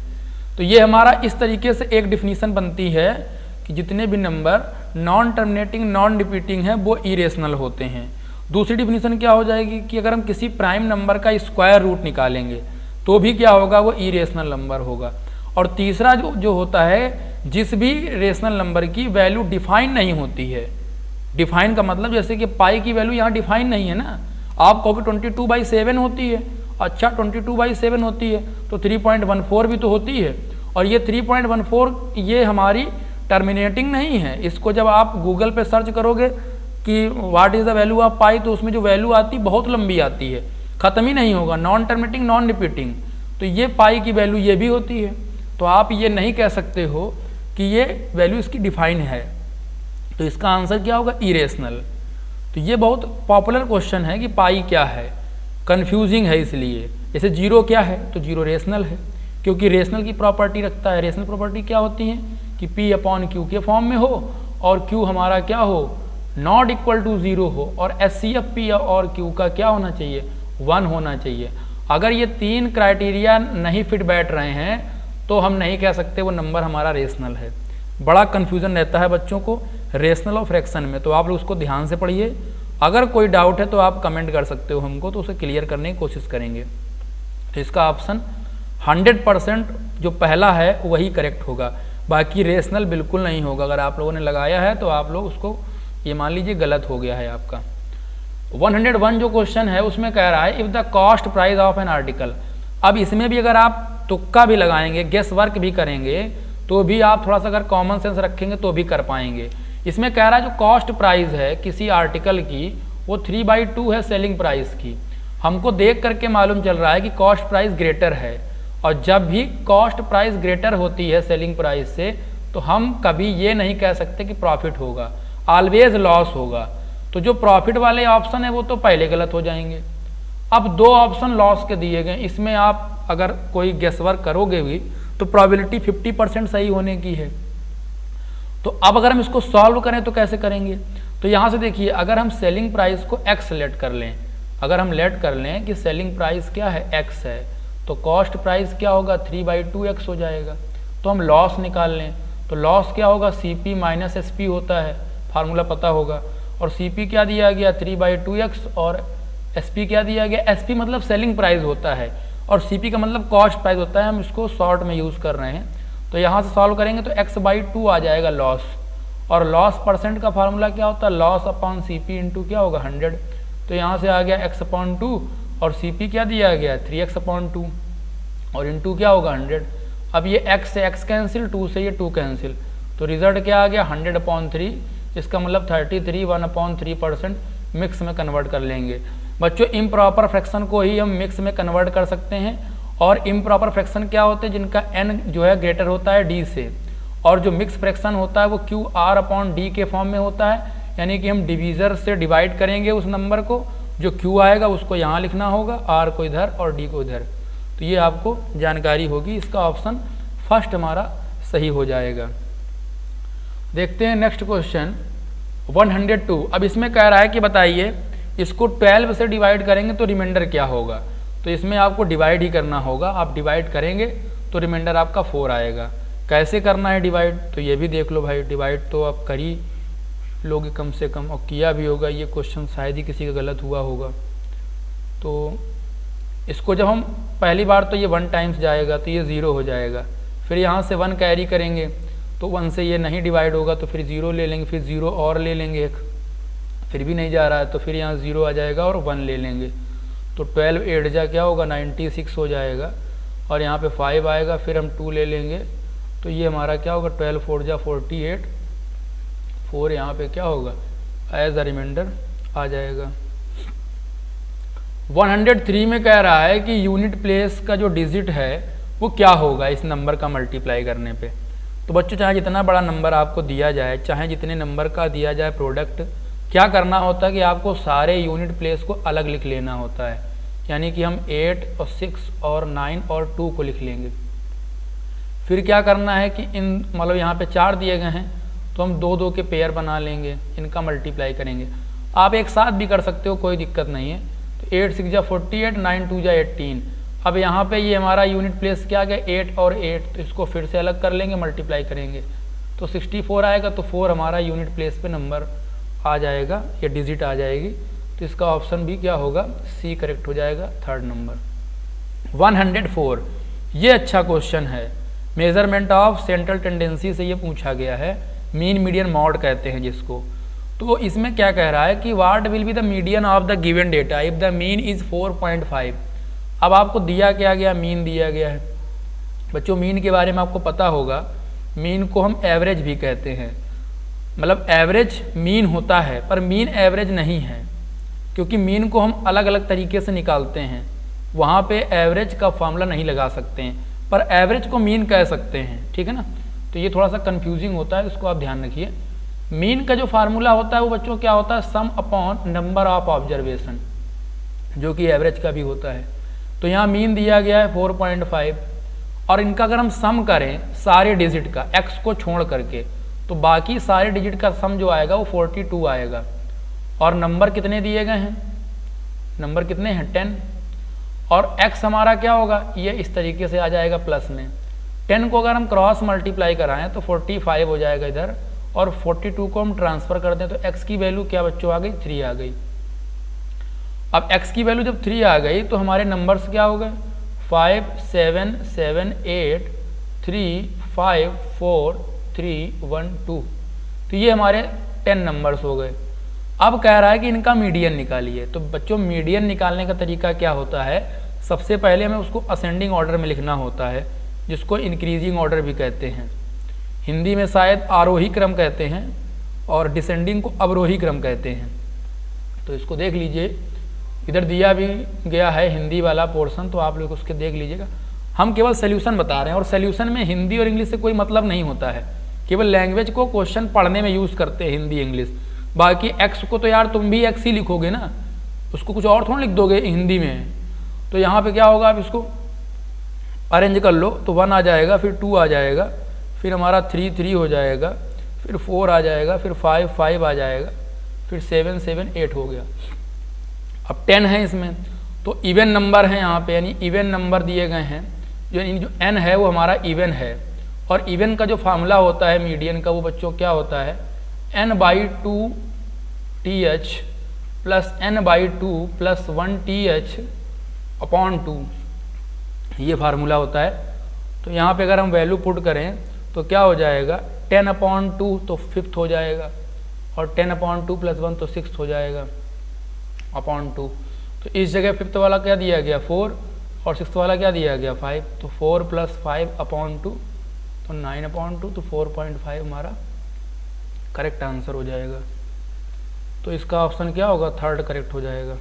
तो ये हमारा इस तरीके से एक डिफिनीशन बनती है कि जितने भी number non terminating non repeating है वो इरेशनल होते हैं। दूसरी डिफिनीशन क्या हो जाएगी कि अगर हम किसी प्राइम नंबर का स्क्वायर रूट निकालेंगे तो भी क्या होगा, वो इरेशनल नंबर होगा। और तीसरा जो होता है, जिस भी रेशनल नंबर की वैल्यू डिफाइन नहीं होती है। डिफाइन का मतलब जैसे कि पाई की वैल्यू यहाँ डिफाइन नहीं है ना, आप कहोगे 22/7 होती है, अच्छा 22/7 होती है तो 3.14 भी तो होती है, और ये 3.14 ये हमारी टर्मिनेटिंग नहीं है। इसको जब आप गूगल पे सर्च करोगे कि what is the value of pi, तो उसमें जो वैल्यू आती बहुत लंबी आती है, ख़त्म ही नहीं होगा, नॉन टर्मिनेटिंग नॉन रिपीटिंग। तो ये पाई की वैल्यू ये भी होती है, तो आप ये नहीं कह सकते हो कि ये वैल्यू इसकी डिफाइन है। तो इसका आंसर क्या होगा, इरेशनल। तो ये बहुत पॉपुलर क्वेश्चन है कि पाई क्या है, कन्फ्यूजिंग है इसलिए। जैसे जीरो क्या है, तो जीरो रेशनल है क्योंकि रेशनल की प्रॉपर्टी रखता है। रेशनल प्रॉपर्टी क्या होती है कि P/Q के फॉर्म में हो और Q हमारा क्या हो, नॉट इक्वल टू 0 हो, और HCF P और Q का क्या होना चाहिए, 1 होना चाहिए। अगर ये तीन क्राइटेरिया नहीं फिट बैठ रहे हैं तो हम नहीं कह सकते वो नंबर हमारा रेशनल है। बड़ा कन्फ्यूजन रहता है बच्चों को रेशनल और फ्रैक्शन में, तो आप लोग उसको ध्यान से पढ़िए। अगर कोई डाउट है तो आप कमेंट कर सकते हो हमको, तो उसे क्लियर करने की कोशिश करेंगे। तो इसका ऑप्शन 100% जो पहला है वही करेक्ट होगा, बाकी रेशनल बिल्कुल नहीं होगा। अगर आप लोगों ने लगाया है तो आप लोग उसको ये मान लीजिए गलत हो गया है आपका। 101 जो क्वेश्चन है उसमें कह रहा है if the cost price of an article. अब इसमें भी अगर आप तुक्का भी लगाएंगे, गेस वर्क भी करेंगे, तो भी आप थोड़ा सा अगर कॉमन सेंस रखेंगे तो भी कर पाएंगे। इसमें कह रहा है जो कॉस्ट प्राइस है किसी आर्टिकल की वो 3/2 है सेलिंग प्राइस की। हमको देख करके मालूम चल रहा है कि कॉस्ट प्राइस ग्रेटर है, और जब भी कॉस्ट प्राइस ग्रेटर होती है सेलिंग प्राइस से तो हम कभी ये नहीं कह सकते कि प्रॉफिट होगा, ऑलवेज लॉस होगा। तो जो प्रॉफिट वाले ऑप्शन है वो तो पहले गलत हो जाएंगे। अब दो ऑप्शन लॉस के दिए गए, इसमें आप अगर कोई गेस वर्क करोगे भी तो प्रोबेबिलिटी 50% सही होने की है। तो अब अगर हम इसको सॉल्व करें तो कैसे करेंगे, तो यहाँ से देखिए अगर हम सेलिंग प्राइस को x लेट कर लें, अगर हम लेट कर लें कि सेलिंग प्राइस क्या है x है, तो कॉस्ट प्राइस क्या होगा 3/2x हो जाएगा। तो हम लॉस निकाल लें तो लॉस क्या होगा CP - SP होता है, फार्मूला पता होगा, और CP क्या दिया गया 3/2x, और SP क्या दिया गया, SP मतलब सेलिंग प्राइस होता है और CP का मतलब कॉस्ट प्राइस होता है, हम इसको शॉर्ट में यूज़ कर रहे हैं। तो यहाँ से सॉल्व करेंगे तो x/2 आ जाएगा लॉस, और लॉस परसेंट का फार्मूला क्या होता है, लॉस अपॉन CP इंटू क्या होगा 100। तो यहाँ से आ गया x/2 और CP क्या दिया गया 3x/2 और इंटू क्या होगा 100। अब ये x से x कैंसिल, 2 से ये 2 कैंसिल, तो रिजल्ट क्या आ गया 100/3। इसका मतलब 33 1/3% मिक्स में कन्वर्ट कर लेंगे। बच्चों इम्प्रॉपर फ्रैक्शन को ही हम मिक्स में कन्वर्ट कर सकते हैं, और इम्प्रॉपर फ्रैक्शन क्या होते हैं जिनका n जो है ग्रेटर होता है d से, और जो मिक्स फ्रैक्शन होता है वो QR/d के फॉर्म में होता है, यानी कि हम डिवीज़र से डिवाइड करेंगे उस नंबर को, जो q आएगा उसको यहाँ लिखना होगा, r को इधर और d को इधर। तो ये आपको जानकारी होगी, इसका ऑप्शन फर्स्ट हमारा सही हो जाएगा। देखते हैं नेक्स्ट क्वेश्चन 102। अब इसमें कह रहा है कि बताइए इसको 12 से डिवाइड करेंगे तो रिमाइंडर क्या होगा। तो इसमें आपको डिवाइड ही करना होगा, आप डिवाइड करेंगे तो रिमाइंडर आपका 4 आएगा। कैसे करना है डिवाइड, तो ये भी देख लो भाई, डिवाइड तो आप कर ही लोगे कम से कम, और किया भी होगा, ये क्वेश्चन शायद ही किसी का गलत हुआ होगा। तो इसको जब हम पहली बार तो ये 1 टाइम्स जाएगा तो ये 0 हो जाएगा, फिर यहाँ से 1 कैरी करेंगे तो 1 से ये नहीं डिवाइड होगा तो फिर 0 ले लेंगे, फिर 0 और ले लेंगे एक, फिर भी नहीं जा रहा है तो फिर यहाँ 0 आ जाएगा और 1 ले लेंगे, तो 12 8 जा क्या होगा 96 हो जाएगा, और यहाँ पे 5 आएगा, फिर हम 2 ले लेंगे तो ये हमारा क्या होगा 12 4 जा 48, 4 यहाँ पे क्या होगा एज अ रिमाइंडर आ जाएगा। 103 में कह रहा है कि यूनिट प्लेस का जो डिजिट है वो क्या होगा इस नंबर का मल्टीप्लाई करने पे। तो बच्चों चाहे जितना बड़ा नंबर आपको दिया जाए, चाहे जितने नंबर का दिया जाए प्रोडक्ट, क्या करना होता है कि आपको सारे यूनिट प्लेस को अलग लिख लेना होता है, यानी कि हम 8 और 6 और 9 और 2 को लिख लेंगे। फिर क्या करना है कि इन मतलब यहाँ पे 4 दिए गए हैं तो हम 2 2 के पेयर बना लेंगे, इनका मल्टीप्लाई करेंगे। आप एक साथ भी कर सकते हो, कोई दिक्कत नहीं है। तो 8 6 जा 48, 9 2 जा 18। अब यहाँ पे ये हमारा यूनिट प्लेस क्या आ गया 8 और 8, तो इसको फिर से अलग कर लेंगे, मल्टीप्लाई करेंगे। तो 64 आएगा तो 4 हमारा यूनिट प्लेस पे नंबर आ जाएगा या डिजिट आ जाएगी। तो इसका ऑप्शन भी क्या होगा, सी करेक्ट हो जाएगा, थर्ड नंबर। 104 ये अच्छा क्वेश्चन है, मेजरमेंट ऑफ सेंट्रल टेंडेंसी से ये पूछा गया है, मीन मीडियन मॉड कहते हैं जिसको। तो इसमें क्या कह रहा है कि what will be the median of the given data if the mean is 4.5। अब आपको दिया क्या गया, मीन दिया गया है। बच्चों मीन के बारे में आपको पता होगा, मीन को हम एवरेज भी कहते हैं, मतलब एवरेज मीन होता है पर मीन एवरेज नहीं है, क्योंकि मीन को हम अलग अलग तरीके से निकालते हैं, वहाँ पे एवरेज का फॉर्मूला नहीं लगा सकते हैं, पर एवरेज को मीन कह सकते हैं, ठीक है ना। तो ये थोड़ा सा कंफ्यूजिंग होता है, इसको आप ध्यान रखिए। मीन का जो फार्मूला होता है वो बच्चों क्या होता है, सम अपॉन नंबर ऑफ ऑब्जर्वेशन, जो कि एवरेज का भी होता है। तो यहाँ मीन दिया गया है 4.5, और इनका अगर हम सम करें सारे डिजिट का x को छोड़ करके, तो बाकी सारे डिजिट का सम जो आएगा वो 42 आएगा। और नंबर कितने दिए गए हैं, नंबर कितने हैं 10, और x हमारा क्या होगा, ये इस तरीके से आ जाएगा प्लस में। 10 को अगर हम क्रॉस मल्टीप्लाई कराएं तो 45 हो जाएगा इधर, और 42 को हम ट्रांसफर कर दें तो x की वैल्यू क्या बच्चों आ गई, 3 आ गई। अब x की वैल्यू जब 3 आ गई तो हमारे नंबर्स क्या हो गए, 5 7 7 8 3 5 4 3 1 2। तो ये हमारे 10 नंबर्स हो गए। अब कह रहा है कि इनका मीडियन निकालिए। तो बच्चों मीडियन निकालने का तरीका क्या होता है, सबसे पहले हमें उसको असेंडिंग ऑर्डर में लिखना होता है, जिसको इंक्रीजिंग ऑर्डर भी कहते हैं। हिंदी में शायद आरोही क्रम कहते हैं और डिसेंडिंग को अवरोही क्रम कहते हैं। तो इसको देख लीजिए, इधर दिया भी गया है हिंदी वाला पोर्शन, तो आप लोग उसके देख लीजिएगा। हम केवल सोल्यूशन बता रहे हैं, और सोल्यूशन में हिंदी और इंग्लिश से कोई मतलब नहीं होता है, केवल लैंग्वेज को क्वेश्चन पढ़ने में यूज़ करते हैं हिंदी इंग्लिश। बाकी एक्स को तो यार तुम भी एक्स ही लिखोगे ना, उसको कुछ और थोड़ा लिख दोगे हिंदी में। तो यहाँ पे क्या होगा, आप इसको अरेंज कर लो तो 1 आ जाएगा, फिर 2 आ जाएगा, फिर हमारा 3 3 हो जाएगा, फिर 4 आ जाएगा, फिर 5 5 आ जाएगा, फिर 7 7 8 हो गया। अब 10 है इसमें, तो इवन नंबर है यहाँ पे, यानी इवन नंबर दिए गए हैं, जो n है वो हमारा इवन है। और इवन का जो फार्मूला होता है मीडियन का, वो बच्चों क्या होता है, n/2 TH plus n/2 plus 1 TH upon 2, ये फार्मूला होता है। तो यहाँ पे अगर हम वैल्यू पुट करें तो क्या हो जाएगा, 10/2 तो 5th हो जाएगा, और 10/2 प्लस 1 तो 6th हो जाएगा अपॉन 2। तो इस जगह 5th वाला क्या दिया गया 4, और 6th वाला क्या दिया गया 5, तो 4 + 5 अपॉन 2 तो 9/2, तो 4.5 हमारा करेक्ट आंसर हो जाएगा। तो इसका ऑप्शन क्या होगा, थर्ड करेक्ट हो जाएगा।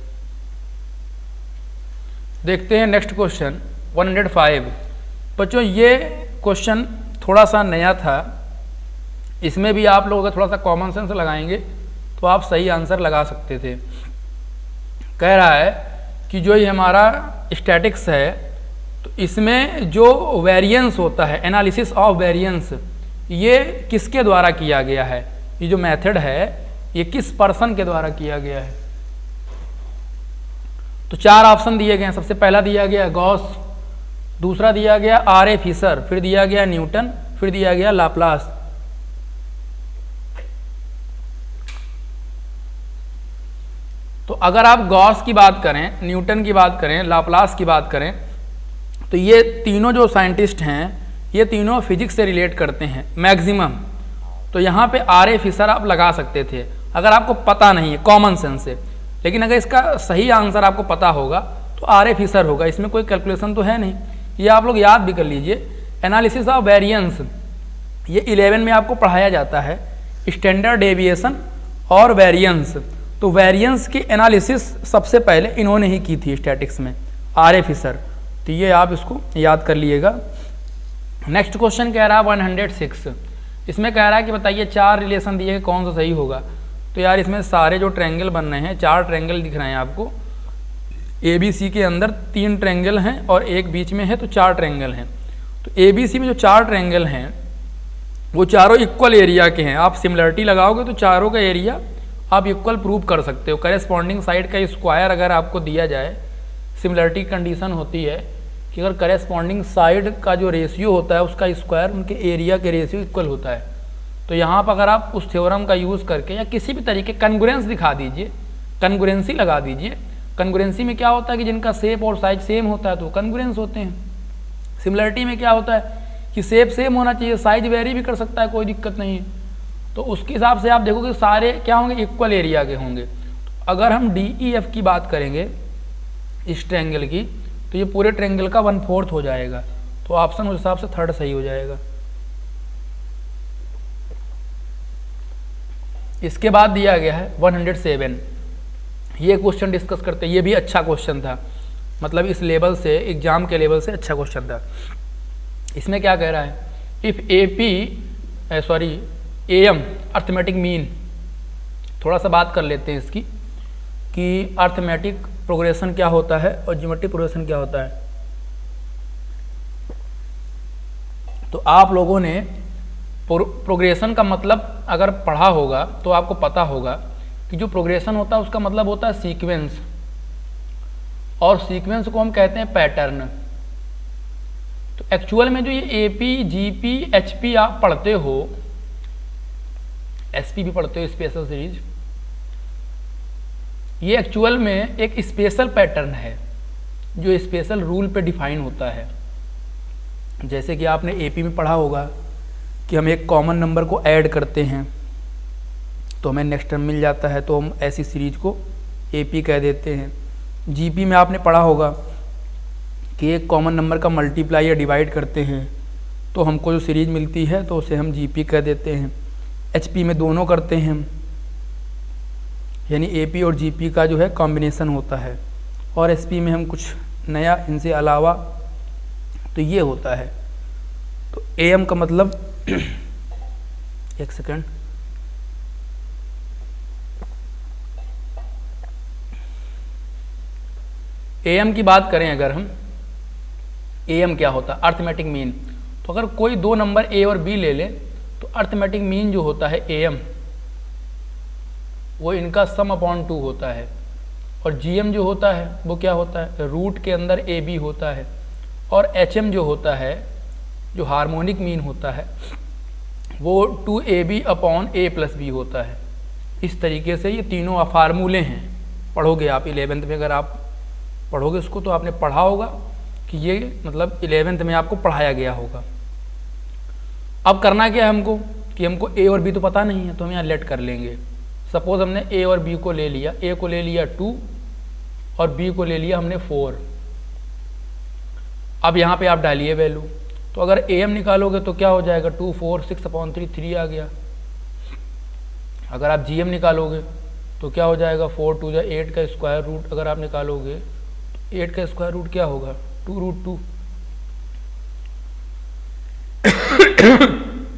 देखते हैं नेक्स्ट क्वेश्चन 105। बच्चों ये क्वेश्चन थोड़ा सा नया था, इसमें भी आप लोग अगर थोड़ा सा कॉमन सेंस लगाएंगे तो आप सही आंसर लगा सकते थे। कह रहा है कि जो ये हमारा स्टैटिक्स है, तो इसमें जो वेरिएंस होता है, एनालिसिस ऑफ वेरिएंस, ये किसके द्वारा किया गया है, ये जो मेथड है ये किस पर्सन के द्वारा किया गया है। तो 4 ऑप्शन दिए गए हैं। सबसे पहला दिया गया गॉस, दूसरा दिया गया R.A. फिशर, फिर दिया गया न्यूटन, फिर दिया गया लाप्लास। तो अगर आप गॉस की बात करें, न्यूटन की बात करें, लाप्लास की बात करें, तो ये तीनों जो साइंटिस्ट हैं ये तीनों फिजिक्स से रिलेट करते हैं मैक्सिमम। तो यहाँ पे R.A. फिशर आप लगा सकते थे अगर आपको पता नहीं है कॉमन सेंस से, लेकिन अगर इसका सही आंसर आपको पता होगा तो R.A. फिशर होगा, इसमें कोई कैलकुलेशन तो है नहीं। ये आप लोग याद भी कर लीजिए। एनालिसिस ऑफ वेरिएंस ये 11 में आपको पढ़ाया जाता है, स्टैंडर्ड डेविएशन और वेरिएंस। तो वेरिएंस की एनालिसिस सबसे पहले इन्होंने ही की थी स्टैटिक्स में, R.A. फिशर। तो ये आप इसको याद कर लीजिएगा। नेक्स्ट क्वेश्चन कह रहा है 106। इसमें कह रहा है कि बताइए 4 रिलेशन दिए कौन सा सही होगा। तो यार इसमें सारे जो ट्रायंगल बन रहे हैं, 4 ट्रायंगल दिख रहे हैं आपको, ABC के अंदर 3 ट्रायंगल हैं और एक बीच में है, तो 4 ट्रायंगल हैं। तो ABC में जो 4 ट्रायंगल हैं वो चारों इक्वल एरिया के हैं। आप सिमिलरिटी लगाओगे तो चारों का एरिया आप इक्वल प्रूव कर सकते हो। करेस्पॉन्डिंग साइड का स्क्वायर अगर आपको दिया जाए, सिमिलरिटी कंडीशन होती है कि अगर करेस्पॉन्डिंग साइड का जो रेशियो होता है उसका स्क्वायर उनके एरिया के रेशियो इक्वल होता है। तो यहाँ पर अगर आप उस थ्योरम का यूज़ करके या किसी भी तरीके कन्ग्रुएंस दिखा दीजिए, कन्ग्रुएंसी लगा दीजिए। कन्ग्रुएंसी में क्या होता है कि जिनका शेप और साइज सेम होता है तो कन्ग्रुएंस होते हैं। सिमिलरिटी में क्या होता है कि शेप सेम होना चाहिए, साइज वेरी भी कर सकता है, कोई दिक्कत नहीं है। तो उसके हिसाब से आप देखोगे सारे क्या होंगे, इक्वल एरिया के होंगे। तो अगर हम DEF की बात करेंगे इस ट्रायंगल की, तो ये पूरे ट्रायंगल का 1/4 हो जाएगा। तो ऑप्शन उस हिसाब से थर्ड सही हो जाएगा। इसके बाद दिया गया है 107। ये क्वेश्चन डिस्कस करते हैं, ये भी अच्छा क्वेश्चन था, मतलब इस लेवल से, एग्जाम के लेवल से अच्छा क्वेश्चन था। इसमें क्या कह रहा है, इफ AM अर्थमेटिक मीन, थोड़ा सा बात कर लेते हैं इसकी कि अर्थमेटिक प्रोग्रेशन क्या होता है और ज्योमेट्रिक प्रोग्रेशन क्या होता है। तो आप लोगों ने प्रोग्रेशन का मतलब अगर पढ़ा होगा तो आपको पता होगा कि जो प्रोग्रेशन होता है उसका मतलब होता है सीक्वेंस, और सीक्वेंस को हम कहते हैं पैटर्न। तो एक्चुअल में जो ये AP, GP, HP आप पढ़ते हो, SP भी पढ़ते हो, स्पेशल सीरीज, ये एक्चुअल में एक स्पेशल पैटर्न है जो स्पेशल रूल पे डिफाइन होता है। जैसे कि आपने AP में पढ़ा होगा कि हम एक कॉमन नंबर को ऐड करते हैं तो हमें नेक्स्ट टर्म मिल जाता है, तो हम ऐसी सीरीज को AP कह देते हैं। GP में आपने पढ़ा होगा कि एक कॉमन नंबर का मल्टीप्लाई या डिवाइड करते हैं तो हमको जो सीरीज मिलती है तो उसे हम GP कह देते हैं। HP में दोनों करते हैं, यानी AP और GP का जो है कॉम्बिनेशन होता है, और SP में हम कुछ नया इनसे अलावा, तो ये होता है। तो AM का मतलब एक सेकेंड, AM की बात करें अगर हम, AM क्या होता है, अर्थमेटिक मीन। तो अगर कोई दो नंबर A और B ले ले तो अर्थमेटिक मीन जो होता है AM, वो इनका सम अपॉन 2 होता है, और GM जो होता है वो क्या होता है, रूट के अंदर AB होता है, और HM जो होता है, जो हार्मोनिक मीन होता है, वो 2AB upon A plus B होता है। इस तरीके से ये तीनों फार्मूले हैं, पढ़ोगे आप 11th में, अगर आप पढ़ोगे उसको तो आपने पढ़ा होगा कि ये मतलब 11th में आपको पढ़ाया गया होगा। अब करना क्या है हमको कि हमको A और B तो पता नहीं है, तो हम यहाँ लेट कर लेंगे। सपोज हमने A और B को ले लिया, A को ले लिया 2 और B को ले लिया हमने 4। अब यहाँ पे आप डालिए वैल्यू, तो अगर AM निकालोगे तो क्या हो जाएगा, 2 4 6/3 3 आ गया। अगर आप GM निकालोगे तो क्या हो जाएगा, 4 2 8 का स्क्वायर रूट अगर आप निकालोगे, 8 का स्क्वायर रूट क्या होगा, 2√2।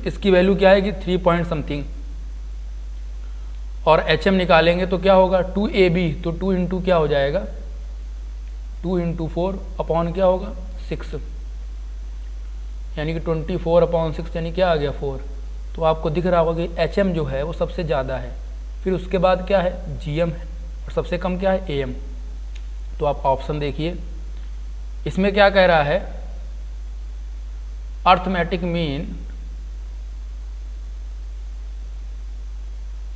इसकी वैल्यू क्या आएगी, 3 पॉइंट समथिंग। और HM निकालेंगे तो क्या होगा, 2AB, तो 2 इंटू क्या हो जाएगा, 2 इंटू 4 अपॉन क्या होगा, 6, यानी कि 24/6, यानी क्या आ गया 4। तो आपको दिख रहा होगा कि HM जो है वो सबसे ज़्यादा है, फिर उसके बाद क्या है, GM है, और सबसे कम क्या है, AM। तो आप ऑप्शन देखिए, इसमें क्या कह रहा है, अर्थमेटिक मीन,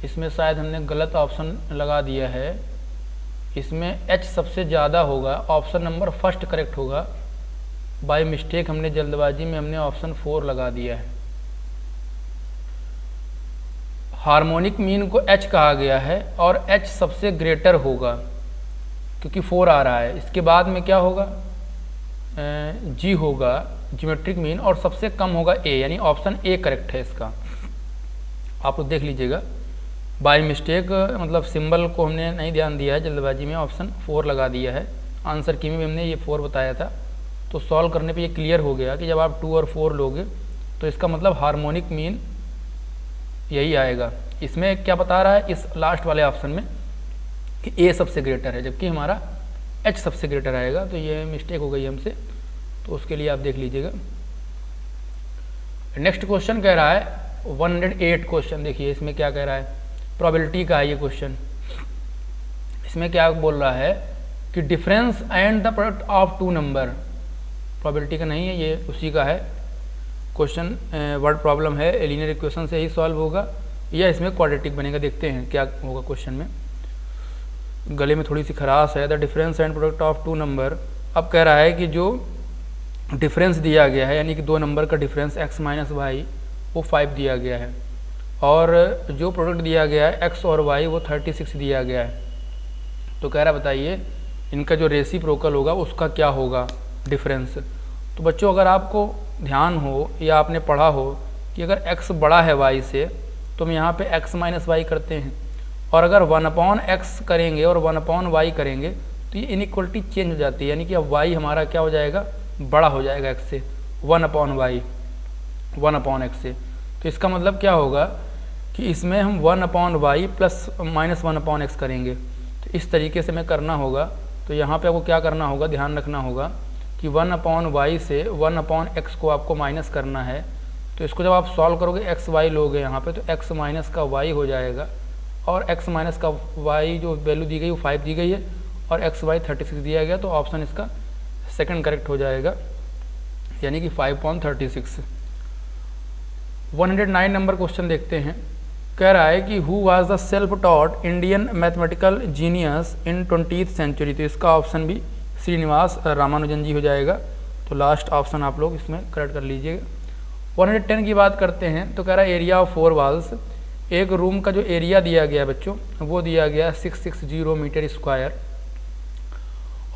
इसमें शायद हमने गलत ऑप्शन लगा दिया है, इसमें H सबसे ज़्यादा होगा, ऑप्शन नंबर फर्स्ट करेक्ट होगा। बाय मिस्टेक हमने जल्दबाजी में हमने ऑप्शन 4 लगा दिया है। हार्मोनिक मीन को H कहा गया है और H सबसे ग्रेटर होगा क्योंकि 4 आ रहा है। इसके बाद में क्या होगा, G होगा ज्योमेट्रिक मीन, और सबसे कम होगा A, यानी ऑप्शन A करेक्ट है इसका। आप लोग देख लीजिएगा, बाय मिस्टेक मतलब सिंबल को हमने नहीं ध्यान दिया है, जल्दबाजी में ऑप्शन 4 लगा दिया है। आंसर की में हमने ये 4 बताया था, तो सॉल्व करने पे ये क्लियर हो गया कि जब आप 2 और 4 लोगे तो इसका मतलब हार्मोनिक मीन यही आएगा। इसमें क्या बता रहा है, इस लास्ट वाले ऑप्शन में कि A सबसे ग्रेटर है, जबकि हमारा H सबसे ग्रेटर आएगा। तो ये मिस्टेक हो गई हमसे, तो उसके लिए आप देख लीजिएगा। नेक्स्ट क्वेश्चन कह रहा है 108 क्वेश्चन, देखिए इसमें क्या कह रहा है, प्रोबेबिलिटी का है ये क्वेश्चन। इसमें क्या बोल रहा है कि difference and the product of 2 number, probability का नहीं है ये, उसी का है। क्वेश्चन वर्ड प्रॉब्लम है, लीनियर इक्वेशन से ही सॉल्व होगा या इसमें क्वाड्रेटिक बनेगा, देखते हैं क्या होगा क्वेश्चन में। गले में थोड़ी सी खराश है। The difference and product of two number, अब कह रहा है कि जो डिफरेंस दिया गया है यानी कि दो नंबर का डिफरेंस x माइनस वाई वो 5 दिया गया है, और जो प्रोडक्ट दिया गया है x और y वो 36 दिया गया है। तो कह रहा बताइए इनका जो रेसिप्रोकल होगा उसका क्या होगा डिफरेंस। तो बच्चों अगर आपको ध्यान हो या आपने पढ़ा हो कि अगर x बड़ा है y से तो हम यहाँ पे x माइनस वाई करते हैं, और अगर 1/x करेंगे और 1/y करेंगे तो ये इनइक्वलिटी चेंज हो जाती है, यानी कि अब y हमारा क्या हो जाएगा, बड़ा हो जाएगा x से, 1/y 1/x से। तो इसका मतलब क्या होगा कि इसमें हम 1/y प्लस माइनस 1/x करेंगे। तो इस तरीके से हमें करना होगा। तो यहाँ पे आपको क्या करना होगा, ध्यान रखना होगा कि 1/y से 1/x को आपको माइनस करना है। तो इसको जब आप सॉल्व करोगे x y लोगे यहाँ पे तो x माइनस का y हो जाएगा, और x माइनस का y जो वैल्यू दी गई वो 5 दी गई है, और x y 36 दिया गया। तो ऑप्शन इसका सेकंड करेक्ट हो जाएगा, यानी कि 5/36। 109 नंबर क्वेश्चन देखते हैं। कह रहा है कि who was the self taught Indian mathematical genius in 20th century. तो इसका ऑप्शन भी श्रीनिवास रामानुजन जी हो जाएगा। तो लास्ट ऑप्शन आप लोग इसमें करेक्ट कर लीजिएगा। 110 की बात करते हैं। तो कह रहा है एरिया ऑफ 4 वॉल्स, एक रूम का जो एरिया दिया गया बच्चों वो दिया गया 660 मीटर स्क्वायर,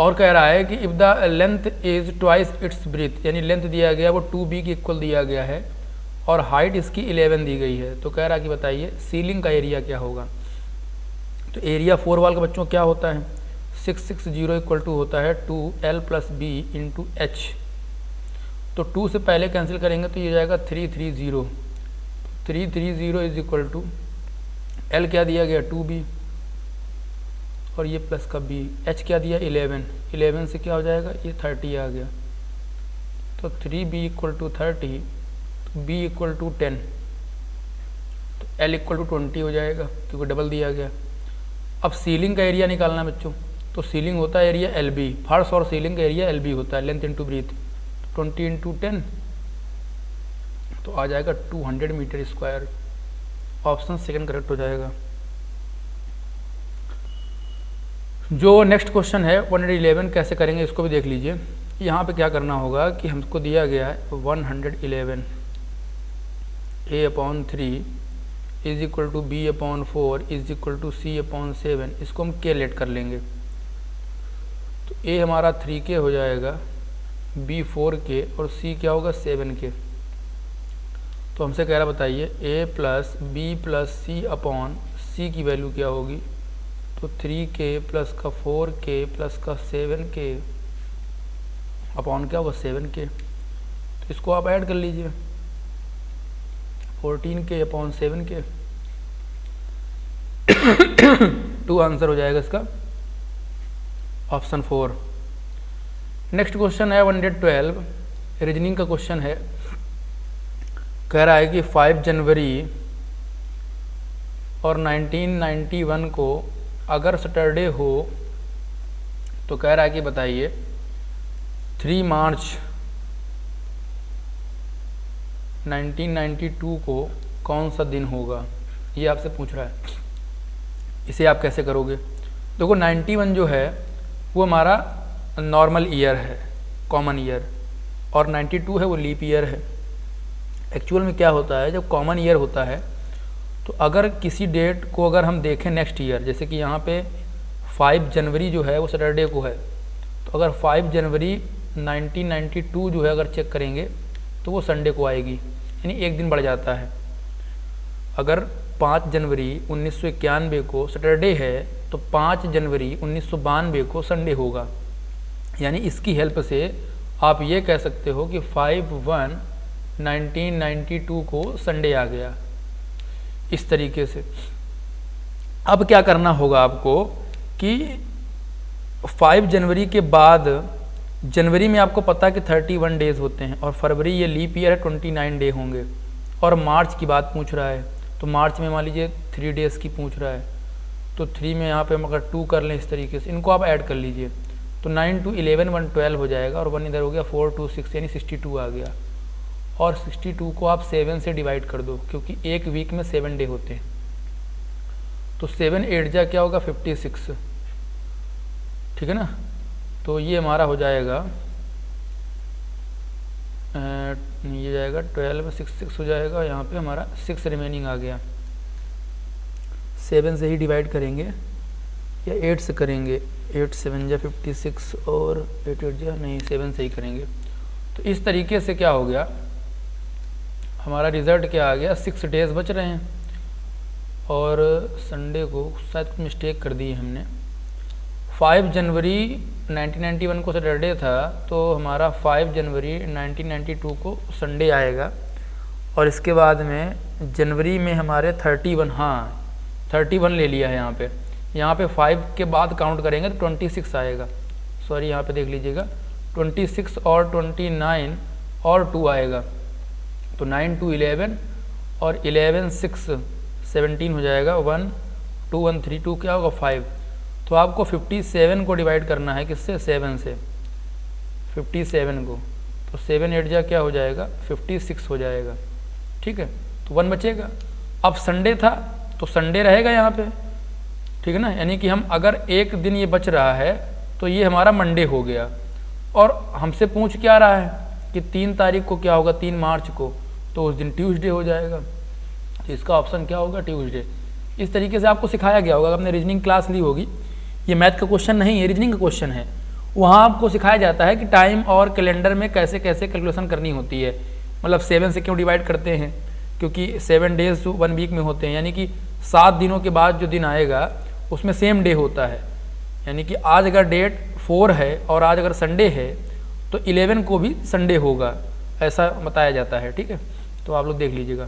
और कह रहा है कि if the length is twice its breadth, यानी लेंथ दिया गया वो 2b के इक्वल दिया गया है, और हाइट इसकी 11 दी गई है। तो कह रहा है कि बताइए सीलिंग का एरिया क्या होगा। तो एरिया 4 वॉल का बच्चों क्या होता है, 660 इक्वल टू होता है 2l + b × h। तो 2 से पहले कैंसिल करेंगे तो ये जाएगा 330 इज इक्वल टू l क्या दिया गया 2b, और ये प्लस का b, h क्या दिया 11 से क्या हो जाएगा ये 30 आ गया। तो 3b = 30, b = 10, तो l = 20 हो जाएगा क्योंकि डबल दिया गया। अब सीलिंग का एरिया निकालना बच्चों, तो सीलिंग होता है एरिया LB, फर्श और सीलिंग का एरिया LB होता है, लेंथ इंटू ब्रीथ, 20 × 10 तो आ जाएगा 200 meter square. Option second correct हो जाएगा। जो नेक्स्ट क्वेश्चन है 111 कैसे करेंगे इसको भी देख लीजिए। यहाँ पे क्या करना होगा कि हमको दिया गया है 111 a/3 is equal to b/4 is equal to c/7, इसको हम k लेट कर लेंगे। तो a हमारा 3k हो जाएगा, b 4k और c क्या होगा 7k। तो हमसे कह रहा बताइए a + b + c/c की वैल्यू क्या होगी। तो 3k + का 4k + का 7k अपॉन क्या होगा 7k। तो इसको आप ऐड कर लीजिए 14k/7k 2 आंसर हो जाएगा इसका ऑप्शन 4। नेक्स्ट क्वेश्चन है 112 रीजनिंग का क्वेश्चन है। कह रहा है कि 5 जनवरी और 1991 को अगर सैटरडे हो तो कह रहा है कि बताइए 3 मार्च 1992 को कौन सा दिन होगा, ये आपसे पूछ रहा है। इसे आप कैसे करोगे। देखो 91 जो है वो हमारा नॉर्मल ईयर है, कॉमन ईयर, और 92 है वो लीप ईयर है। एक्चुअल में क्या होता है जब कॉमन ईयर होता है तो अगर किसी डेट को अगर हम देखें नेक्स्ट ईयर, जैसे कि यहाँ पे 5 जनवरी जो है वो सैटरडे को है, तो अगर 5 जनवरी 1992 जो है अगर चेक करेंगे तो वो संडे को आएगी, यानी एक दिन बढ़ जाता है। अगर 5 जनवरी 1991 को सैटरडे है तो 5 जनवरी 1992 को संडे होगा, यानी इसकी हेल्प से आप ये कह सकते हो कि 5/1/1992 को संडे आ गया। इस तरीके से अब क्या करना होगा आपको कि 5 जनवरी के बाद जनवरी में आपको पता है कि 31 डेज होते हैं, और फरवरी ये लीप ईयर है 29 डे होंगे, और मार्च की बात पूछ रहा है तो मार्च में मान लीजिए 3 डेज़ की पूछ रहा है, तो 3 में यहाँ पे हम अगर 2 कर लें इस तरीके से, इनको आप ऐड कर लीजिए तो 9 × 2 = 11 1 12 हो जाएगा, और 1 इधर हो गया 4 2 6 यानी 62 आ गया। और 62 को आप 7 से डिवाइड कर दो, क्योंकि एक वीक में 7 डे होते हैं। तो 7 8 जा क्या होगा 56, ठीक है ना। तो ये हमारा हो जाएगा ये जाएगा 12 6 6 हो जाएगा, यहाँ पे हमारा 6 रिमेनिंग आ गया। 7 से ही डिवाइड करेंगे या 8 से करेंगे, 8 7 जा 56 और 8 8 जा नहीं 7 से ही करेंगे। तो इस तरीके से क्या हो गया, हमारा रिज़ल्ट क्या आ गया, 6 डेज बच रहे हैं। और संडे को शायद कुछ मिस्टेक कर दी है हमने, 5 जनवरी 1991 को सैटरडे था, तो हमारा 5 जनवरी 1992 को संडे आएगा। और इसके बाद में जनवरी में हमारे 31, हाँ 31 ले लिया है यहाँ पे 5 के बाद काउंट करेंगे तो 26 आएगा। सॉरी यहाँ पे देख लीजिएगा 26 और 29 और 2 आएगा, तो 9 2 11 और 11 6 17 हो जाएगा। 1 2 1 3 2 क्या होगा 5। तो आपको 57 को डिवाइड करना है किससे, 7 से, 57 को। तो 7 8 जा क्या हो जाएगा 56 हो जाएगा, ठीक है। तो 1 बचेगा। अब संडे था तो संडे रहेगा यहाँ पे, ठीक है ना। यानी कि हम अगर एक दिन ये बच रहा है तो ये हमारा मंडे हो गया। और हमसे पूछ क्या रहा है कि 3 तारीख को क्या होगा, 3 मार्च को, तो उस दिन ट्यूसडे हो जाएगा। तो इसका ऑप्शन क्या होगा, ट्यूसडे। इस तरीके से आपको सिखाया गया होगा, आपने रीजनिंग क्लास ली होगी। ये मैथ का क्वेश्चन नहीं है, रीजनिंग का क्वेश्चन है। वहाँ आपको सिखाया जाता है कि टाइम और कैलेंडर में कैसे कैसे कैलकुलेशन करनी होती है। मतलब 7 से क्यों डिवाइड करते हैं, क्योंकि 7 डेज 1 वीक में होते हैं, यानी कि 7 दिनों के बाद जो दिन आएगा उसमें सेम डे होता है। यानी कि आज अगर डेट 4 है और आज अगर संडे है तो 11 को भी संडे होगा, ऐसा बताया जाता है, ठीक है। तो आप लोग देख लीजिएगा।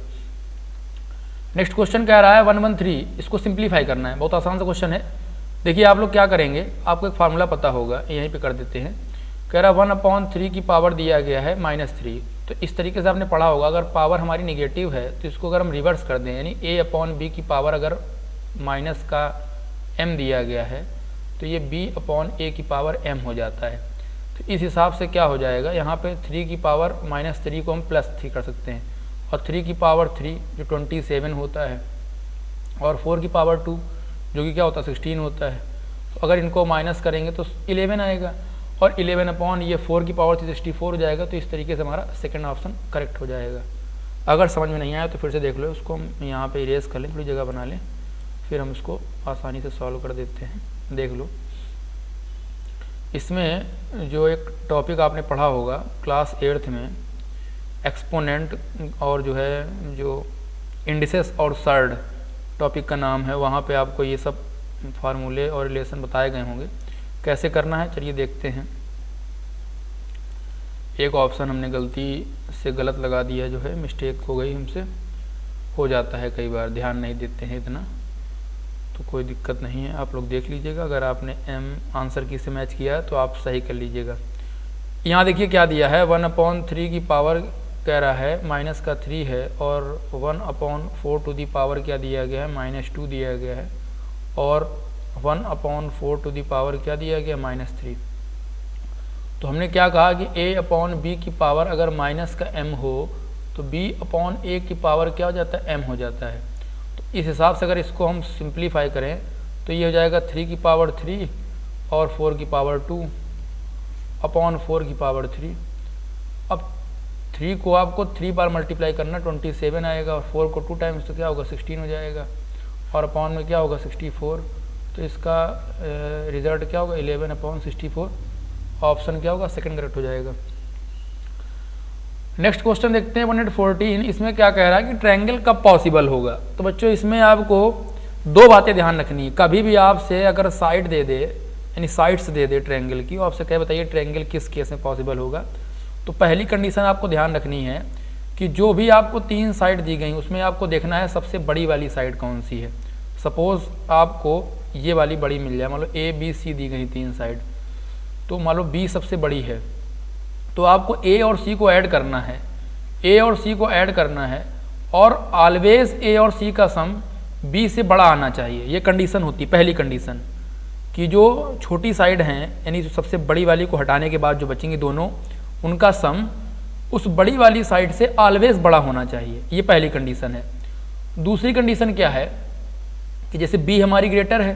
नेक्स्ट क्वेश्चन कह रहा है 113, इसको सिंप्लीफाई करना है, बहुत आसान सा क्वेश्चन है। देखिए आप लोग क्या करेंगे, आपको एक फार्मूला पता होगा, यहीं पे कर देते हैं। कह रहा 1/3 की पावर दिया गया है -3। तो इस तरीके से आपने पढ़ा होगा, अगर पावर हमारी निगेटिव है तो इसको अगर हम रिवर्स कर दें, यानी a/b की पावर अगर माइनस का m दिया गया है तो ये b/a की पावर m हो जाता है। तो इस हिसाब से क्या हो जाएगा, यहाँ पे 3 की पावर -3 को हम +3 कर सकते हैं, और 3 की पावर 3 जो 27 होता है, और 4 की पावर 2 जो कि क्या होता है 16 होता है। तो अगर इनको माइनस करेंगे तो 11 आएगा, और 11 ये 4 की पावर 64 हो जाएगा। तो इस तरीके से हमारा सेकंड ऑप्शन करेक्ट हो जाएगा। अगर समझ में नहीं आया तो फिर से देख लो, उसको हम यहाँ पे इरेज कर लें, थोड़ी जगह बना लें, फिर हम इसको आसानी से सॉल्व कर देते हैं। देख लो, इसमें जो एक टॉपिक आपने पढ़ा होगा क्लास 8th में, एक्सपोनेंट और जो है जो इंडिसेस और सर्ड टॉपिक का नाम है, वहाँ पे आपको ये सब फार्मूले और रिलेशन बताए गए होंगे कैसे करना है। चलिए देखते हैं। एक ऑप्शन हमने गलती से गलत लगा दिया, जो है मिस्टेक हो गई हमसे, हो जाता है कई बार, ध्यान नहीं देते हैं इतना, तो कोई दिक्कत नहीं है। आप लोग देख लीजिएगा, अगर आपने आंसर की से मैच किया है तो आप सही कर लीजिएगा। यहाँ देखिए क्या दिया है, 1/3 की पावर कह रहा है -3 है, और 1/4 टू दी पावर क्या दिया गया है -2 दिया गया है, और 1/4 टू दी पावर क्या दिया गया -3। तो हमने क्या कहा कि a/b की पावर अगर माइनस का m हो तो b/a की पावर क्या हो जाता है, m हो जाता है। तो इस हिसाब से अगर इसको हम सिंप्लीफाई करें तो ये हो जाएगा 3 की पावर 3 और 4 की पावर 2/4 की पावर 3। अब 3 को आपको 3 बार मल्टीप्लाई करना, 27 आएगा, और 4 को 2 टाइम्स तो क्या होगा 16 हो जाएगा, और अपॉन में क्या होगा 64। तो इसका रिजल्ट क्या होगा 11/64। ऑप्शन क्या होगा, सेकंड करेक्ट हो जाएगा। नेक्स्ट क्वेश्चन देखते हैं 114। इसमें क्या कह रहा है कि ट्रायंगल कब पॉसिबल होगा। तो बच्चों इसमें आपको 2 बातें ध्यान रखनी है। कभी भी आपसे अगर साइड दे दे, यानी साइड्स दे दे ट्रायंगल की, आपसे कहे बताइए ट्रायंगल किस केस में पॉसिबल होगा, तो पहली कंडीशन आपको ध्यान रखनी है कि जो भी आपको 3 साइड दी गई उसमें आपको देखना है सबसे बड़ी वाली साइड कौन सी है। सपोज आपको ये वाली बड़ी मिल जाए, मान लो ABC दी गई 3 साइड, तो मान लो B सबसे बड़ी है, तो आपको A और C को ऐड करना है, A और C को ऐड करना है, और ऑलवेज A और C का सम B से बड़ा आना चाहिए। ये कंडीशन होती है पहली कंडीशन, कि जो छोटी साइड हैं, यानी जो सबसे बड़ी वाली को हटाने के बाद जो बचेंगी दोनों, उनका सम उस बड़ी वाली साइड से ऑलवेज बड़ा होना चाहिए, ये पहली कंडीशन है। दूसरी कंडीशन क्या है कि जैसे बी हमारी ग्रेटर है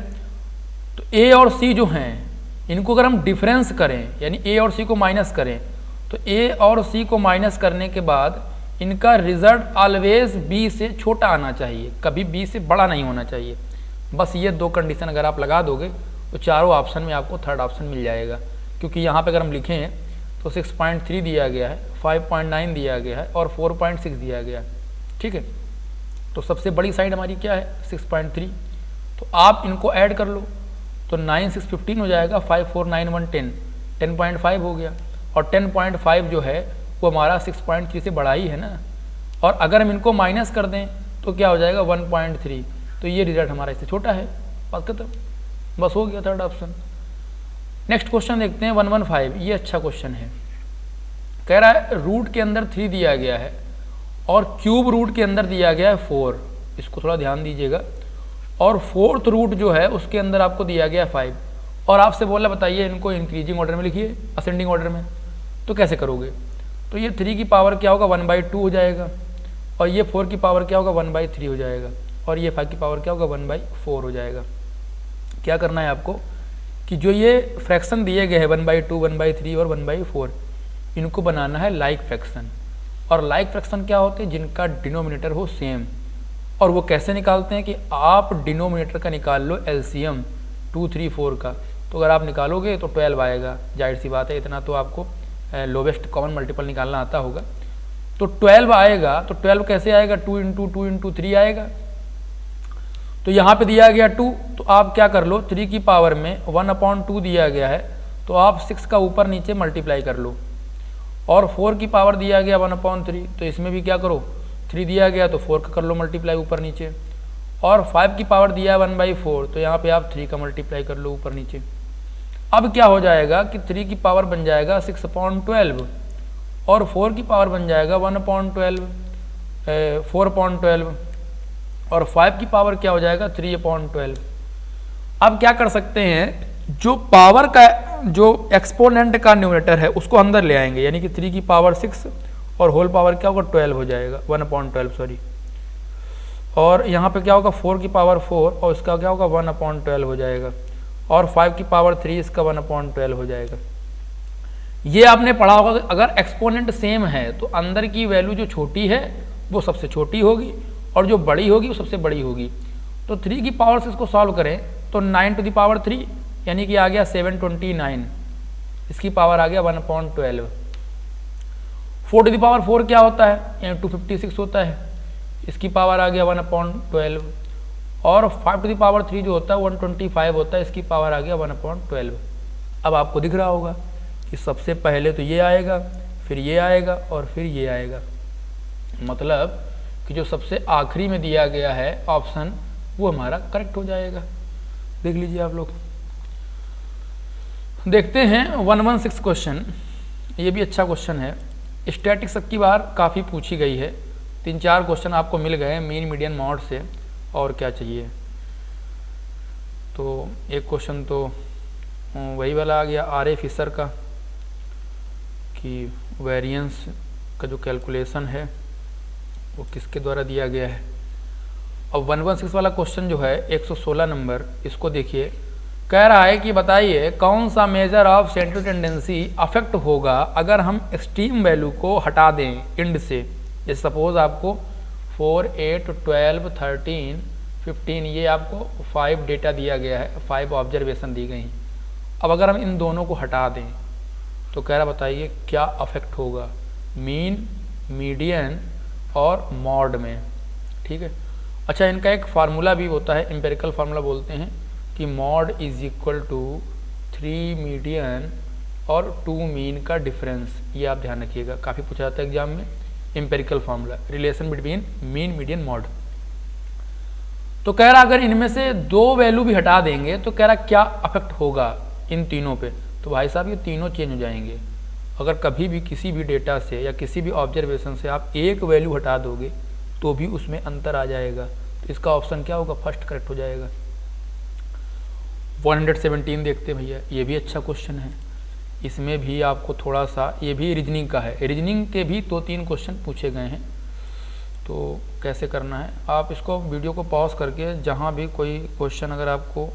तो ए और सी जो हैं इनको अगर हम डिफरेंस करें यानी ए और सी को माइनस करें तो ए और सी को माइनस करने के बाद इनका रिजल्ट ऑलवेज बी से छोटा आना चाहिए, कभी बी से बड़ा नहीं होना चाहिए। बस ये दो कंडीशन अगर आप लगा दोगे तो चारों ऑप्शन में आपको थर्ड ऑप्शन मिल जाएगा, क्योंकि यहाँ पे अगर हम लिखें तो 6.3 दिया गया है, 5.9 दिया गया है और 4.6 दिया गया है। ठीक है, तो सबसे बड़ी साइड हमारी क्या है 6.3, तो आप इनको ऐड कर लो तो 9 6 15 हो जाएगा, 5 4 9 1 10, 10.5 हो गया। और 10.5 जो है वो हमारा 6.3 से बड़ा ही है ना, और अगर हम इनको माइनस कर दें तो क्या हो जाएगा 1.3, तो ये रिजल्ट हमारा इससे छोटा है। बात खत्म, बस हो गया थर्ड ऑप्शन। नेक्स्ट क्वेश्चन देखते हैं 115, ये अच्छा क्वेश्चन है। कह रहा है रूट के अंदर 3 दिया गया है और क्यूब रूट के अंदर दिया गया है 4, इसको थोड़ा ध्यान दीजिएगा, और फोर्थ रूट जो है उसके अंदर आपको दिया गया 5, और आपसे बोला बताइए इनको इंक्रीजिंग ऑर्डर में लिखिए, असेंडिंग ऑर्डर में। तो कैसे करोगे, तो ये 3 की पावर क्या होगा 1/2 हो जाएगा, और ये 4 की पावर क्या होगा 1/3 हो जाएगा, और ये 5 की पावर क्या होगा 1/4 हो जाएगा। क्या करना है आपको कि जो ये फ्रैक्शन दिए गए हैं 1/2, 1/3 और 1/4, इनको बनाना है लाइक फ्रैक्शन। और लाइक फ्रैक्शन क्या होते हैं, जिनका डिनोमिनेटर हो सेम। और वो कैसे निकालते हैं कि आप डिनोमिनेटर का निकाल लो एलसीएम 2 3 4 का, तो अगर आप निकालोगे तो 12 आएगा, जाहिर सी बात है इतना तो आपको लोवेस्ट कॉमन मल्टीपल निकालना आता होगा। तो 12 आएगा, तो 12 कैसे आएगा 2 × 2 × 3 आएगा। तो यहाँ पे दिया गया 2, तो आप क्या कर लो 3 की पावर में 1/2 दिया गया है, तो आप 6 का ऊपर नीचे मल्टीप्लाई कर लो, और 4 की पावर दिया गया 1/3, तो इसमें भी क्या करो 3 दिया गया तो 4 का कर लो मल्टीप्लाई ऊपर नीचे, और 5 की पावर दिया 1/4, तो यहाँ पे आप 3 का मल्टीप्लाई कर लो ऊपर नीचे। अब क्या हो जाएगा कि 3 की पावर बन जाएगा 6/12 और 4 की पावर बन जाएगा 1/12 4/12, और 5 की पावर क्या हो जाएगा 3/12। अब क्या कर सकते हैं, जो पावर का जो एक्सपोनेंट का न्यूमरेटर है उसको अंदर ले आएंगे, यानी कि 3 की पावर 6 और होल पावर क्या होगा 12 हो जाएगा 1/12 सॉरी, और यहाँ पे क्या होगा 4 की पावर 4 और इसका क्या होगा 1/12 हो जाएगा, और 5 की पावर 3 इसका 1/12 हो जाएगा। ये आपने पढ़ा होगा कि अगर एक्सपोनेंट सेम है तो अंदर की वैल्यू जो छोटी है वो सबसे छोटी होगी और जो बड़ी होगी वो सबसे बड़ी होगी। तो 3 की पावर से इसको सॉल्व करें तो 9 टू द पावर 3 यानी कि आ गया 729, इसकी पावर आ गया 1/12। 4 टू द पावर 4 क्या होता है, यानी 256 होता है, इसकी पावर आ गया 1/12, और 5 टू द पावर 3 जो होता है 125 होता है, इसकी पावर आ गया 1/12। अब आपको दिख रहा होगा कि सबसे पहले तो ये आएगा, फिर ये आएगा और फिर ये आएगा, मतलब कि जो सबसे आखिरी में दिया गया है ऑप्शन वो हमारा करेक्ट हो जाएगा। देख लीजिए आप लोग। देखते हैं 116 क्वेश्चन, ये भी अच्छा क्वेश्चन है। स्टैटिक्स की बार काफ़ी पूछी गई है, 3-4 क्वेश्चन आपको मिल गए मीन मीडियन मॉड से, और क्या चाहिए। तो एक क्वेश्चन तो वही वाला आ गया आर ए फिशर का, कि वेरिएंस का जो कैलकुलेशन है वो किसके द्वारा दिया गया है। अब 116 वाला क्वेश्चन जो है 116 नंबर, इसको देखिए। कह रहा है कि बताइए कौन सा measure of central tendency affect होगा अगर हम एक्सट्रीम वैल्यू को हटा दें इंड से। जैसे सपोज आपको 4 8 12 13 15 ये आपको 5 डेटा दिया गया है, 5 ऑब्जर्वेशन दी गई। अब अगर हम इन दोनों को हटा दें तो कह रहा बताइए क्या अफेक्ट होगा मीन, मीडियन और मॉड में। ठीक है, अच्छा इनका एक फार्मूला भी होता है, एम्पेरिकल फार्मूला बोलते हैं कि mode is equal to 3 median और 2 मीन का डिफरेंस। ये आप ध्यान रखिएगा, काफ़ी पूछा जाता है एग्जाम में, empirical formula relation between mean, median, mod. तो कह रहा अगर इनमें से 2 वैल्यू भी हटा देंगे तो कह रहा क्या अफेक्ट होगा इन तीनों पे। तो भाई साहब ये तीनों चेंज हो जाएंगे। अगर कभी भी किसी भी डेटा से या किसी भी ऑब्जर्वेशन से आप एक वैल्यू हटा दोगे तो भी उसमें अंतर आ जाएगा, तो इसका ऑप्शन क्या होगा फर्स्ट करेक्ट हो जाएगा। 117 देखते हैं भैया, ये भी अच्छा क्वेश्चन है। इसमें भी आपको थोड़ा सा, ये भी रीजनिंग का है, रीजनिंग के भी 2-3 क्वेश्चन पूछे गए हैं। तो कैसे करना है, आप इसको वीडियो को पॉज करके जहाँ भी कोई क्वेश्चन अगर आपको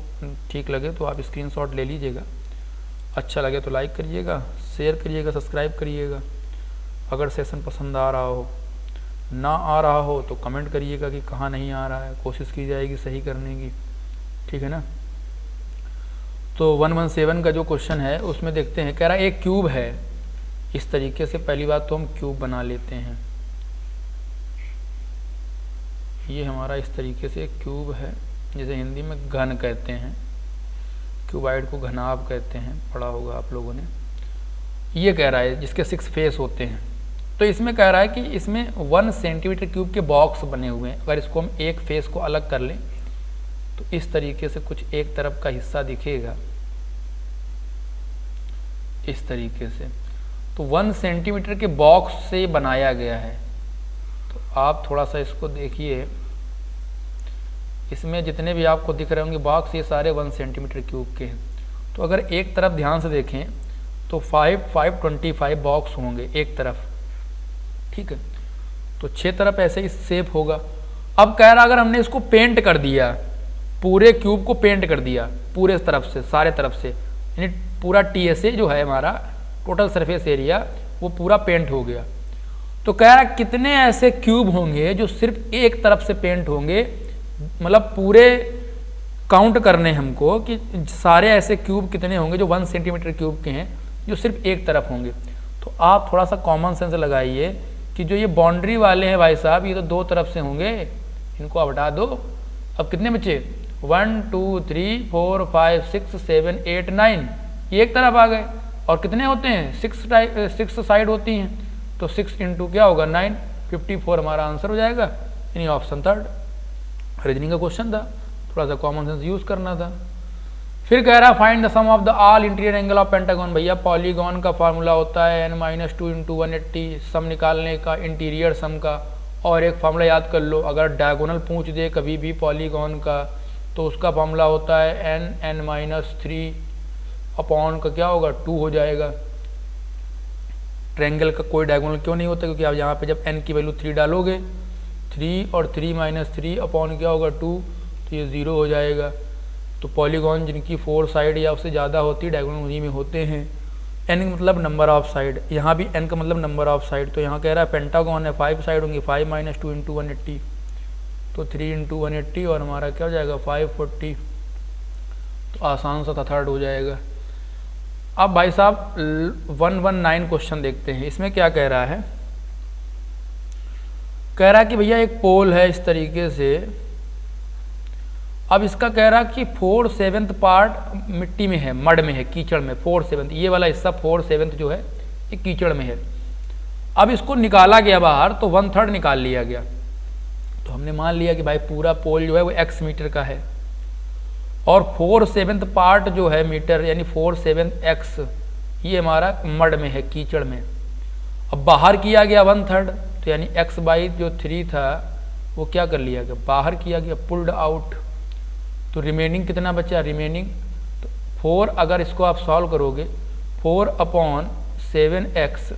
ठीक लगे तो आप स्क्रीनशॉट ले लीजिएगा। अच्छा लगे तो लाइक करिएगा, शेयर करिएगा, सब्सक्राइब करिएगा। अगर सेशन पसंद आ रहा हो, ना आ रहा हो तो कमेंट करिएगा कि कहाँ नहीं आ रहा है, कोशिश की जाएगी सही करने की, ठीक है ना। तो 117 का जो क्वेश्चन है उसमें देखते हैं, कह रहा है एक क्यूब है इस तरीके से। पहली बात तो हम क्यूब बना लेते हैं, ये हमारा इस तरीके से एक क्यूब है, जिसे हिंदी में घन कहते हैं, क्यूबाइड को घनाभ कहते हैं, पढ़ा होगा आप लोगों ने। ये कह रहा है जिसके 6 फेस होते हैं। तो इसमें कह रहा है कि इसमें 1 सेंटीमीटर क्यूब के बॉक्स बने हुए हैं। अगर इसको हम एक फेस को अलग कर लें तो इस तरीके से कुछ एक तरफ का हिस्सा दिखेगा इस तरीके से। तो 1 सेंटीमीटर के बॉक्स से बनाया गया है। तो आप थोड़ा सा इसको देखिए, इसमें जितने भी आपको दिख रहे होंगे बॉक्स, ये सारे 1 सेंटीमीटर क्यूब के हैं। तो अगर एक तरफ ध्यान से देखें तो 525 बॉक्स होंगे एक तरफ, ठीक है। तो 6 तरफ ऐसे ही शेप होगा। अब कह रहा अगर हमने इसको पेंट कर दिया, पूरे क्यूब को पेंट कर दिया पूरे तरफ से, सारे तरफ से, यानी पूरा TSA जो है हमारा टोटल सरफेस एरिया, वो पूरा पेंट हो गया। तो कह रहा कितने ऐसे क्यूब होंगे जो सिर्फ एक तरफ से पेंट होंगे, मतलब पूरे काउंट करने हमको कि सारे ऐसे क्यूब कितने होंगे जो 1 सेंटीमीटर क्यूब के हैं, जो सिर्फ एक तरफ होंगे। तो आप थोड़ा सा कॉमन सेंस लगाइए कि जो ये बाउंड्री वाले हैं भाई साहब, ये तो 2 तरफ से होंगे, इनको आप हटा दो। अब कितने बचे, 1 2 3 4 5 6 7 8 9, ये एक तरफ आ गए। और कितने होते हैं, 6 साइड होती हैं, तो 6 इंटू क्या होगा 9, 54 हमारा आंसर हो जाएगा। यानी ऑप्शन 3 रीजनिंग का क्वेश्चन था, थोड़ा सा कॉमन सेंस यूज करना था। फिर कह रहा find the sum of the all interior angle of pentagon. भैया पॉलीगॉन का फार्मूला होता है n-2 इंटू 180, सम निकालने का, इंटीरियर सम का। और एक फार्मूला याद कर लो, अगर डायगोनल पूछ दे कभी भी पॉलीगॉन का, तो उसका फार्मूला होता है n-3 अपॉन का क्या होगा 2 हो जाएगा। ट्रायंगल का कोई डायगोनल क्यों नहीं होता, क्योंकि आप यहाँ पे जब n की वैल्यू 3 डालोगे, 3 और 3 - 3 अपॉन क्या होगा 2, तो ये 0 हो जाएगा। तो पॉलीगॉन जिनकी 4 साइड या उससे ज़्यादा होती है, डायगोनल उन्हीं में होते हैं। n का मतलब नंबर ऑफ साइड, यहाँ भी n का मतलब नंबर ऑफ साइड। तो यहाँ कह रहा है पेंटागन है 5 साइड होंगी, 5 - 2 इंटू 180, तो 3 इंटू 180 और हमारा क्या हो जाएगा 540। तो आसान सा था, 3rd हो जाएगा। अब भाई साहब 119 क्वेश्चन देखते हैं। इसमें क्या कह रहा है, कह रहा है कि भैया एक पोल है इस तरीके से। अब इसका कह रहा कि 4/7 पार्ट मिट्टी में है, मड में है, कीचड़ में। 4/7 ये वाला हिस्सा 4/7 जो है ये कीचड़ में है। अब इसको निकाला गया बाहर, तो 1/3 निकाल लिया गया। तो हमने मान लिया कि भाई पूरा पोल जो है वो x मीटर का है, और 4/7 पार्ट जो है मीटर, यानी 4/7 x, ये हमारा मड में है, कीचड़ में। अब बाहर किया गया 1/3, तो यानी x बाई जो 3 था वो क्या कर लिया गया, बाहर किया गया, पुल्ड आउट। तो रिमेनिंग कितना बचा, रिमेनिंग तो 4, अगर इसको आप सॉल्व करोगे 4/7x।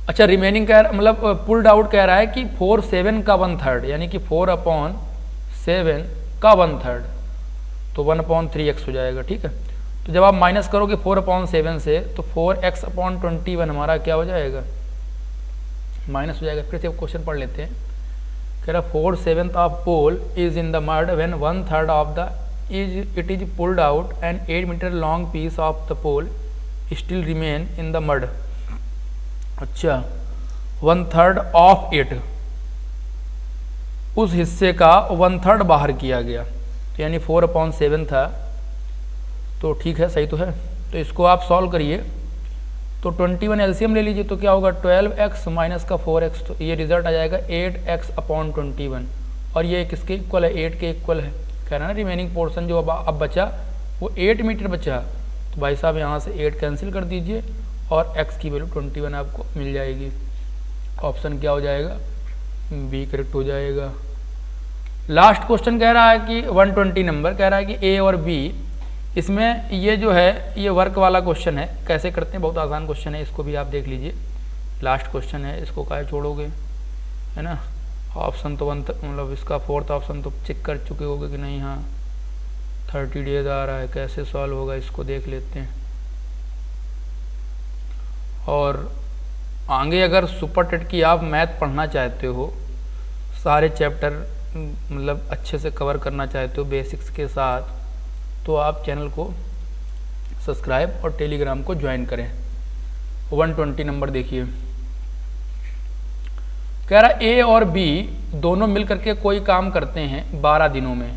अच्छा रिमेनिंग कह मतलब पुल्ड आउट कह रहा है कि 4/7 का 1/3, यानी कि 4/7 का 1/3, तो 1/3x हो जाएगा, ठीक है। तो जब आप माइनस करोगे 4/7 से, तो 4x/21 हमारा क्या हो जाएगा, माइनस हो जाएगा। फिर से क्वेश्चन पढ़ लेते हैं। कह रहा 4/7 of pole is in the mud when 1/3 of the it is pulled out and 8 meter long piece of the pole still remain in the mud. अच्छा 1/3 ऑफ इट, उस हिस्से का 1/3 बाहर किया गया, तो यानी 4/7 था, तो ठीक है, सही तो है। तो इसको आप सॉल्व करिए, तो 21 एलसीएम ले लीजिए, तो क्या होगा 12x माइनस का 4x, तो ये रिजल्ट आ जाएगा 8x/21। और ये किसके इक्वल है, 8 के इक्वल है। कह रहा है ना रिमेनिंग पोर्शन जो अब बचा वो 8 मीटर बचा। तो भाई साहब यहाँ से 8 कैंसिल कर दीजिए और x की वैल्यू 21 आपको मिल जाएगी। ऑप्शन क्या हो जाएगा, बी करेक्ट हो जाएगा। लास्ट क्वेश्चन कह रहा है कि 120 नंबर कह रहा है कि ए और बी इसमें ये जो है ये वर्क वाला क्वेश्चन है, कैसे करते हैं, बहुत आसान क्वेश्चन है, इसको भी आप देख लीजिए। लास्ट क्वेश्चन है, इसको काहे छोड़ोगे, है ना। ऑप्शन तो मतलब इसका 4th ऑप्शन तो चेक कर चुके होगे कि नहीं। हाँ 30 डेज आ रहा है, कैसे सॉल्व होगा इसको देख लेते हैं। और आगे अगर सुपर टेट की आप मैथ पढ़ना चाहते हो, सारे चैप्टर मतलब अच्छे से कवर करना चाहते हो बेसिक्स के साथ, तो आप चैनल को सब्सक्राइब और टेलीग्राम को ज्वाइन करें। 120 नंबर देखिए, कह रहा ए और बी दोनों मिल करके कोई काम करते हैं 12 दिनों में,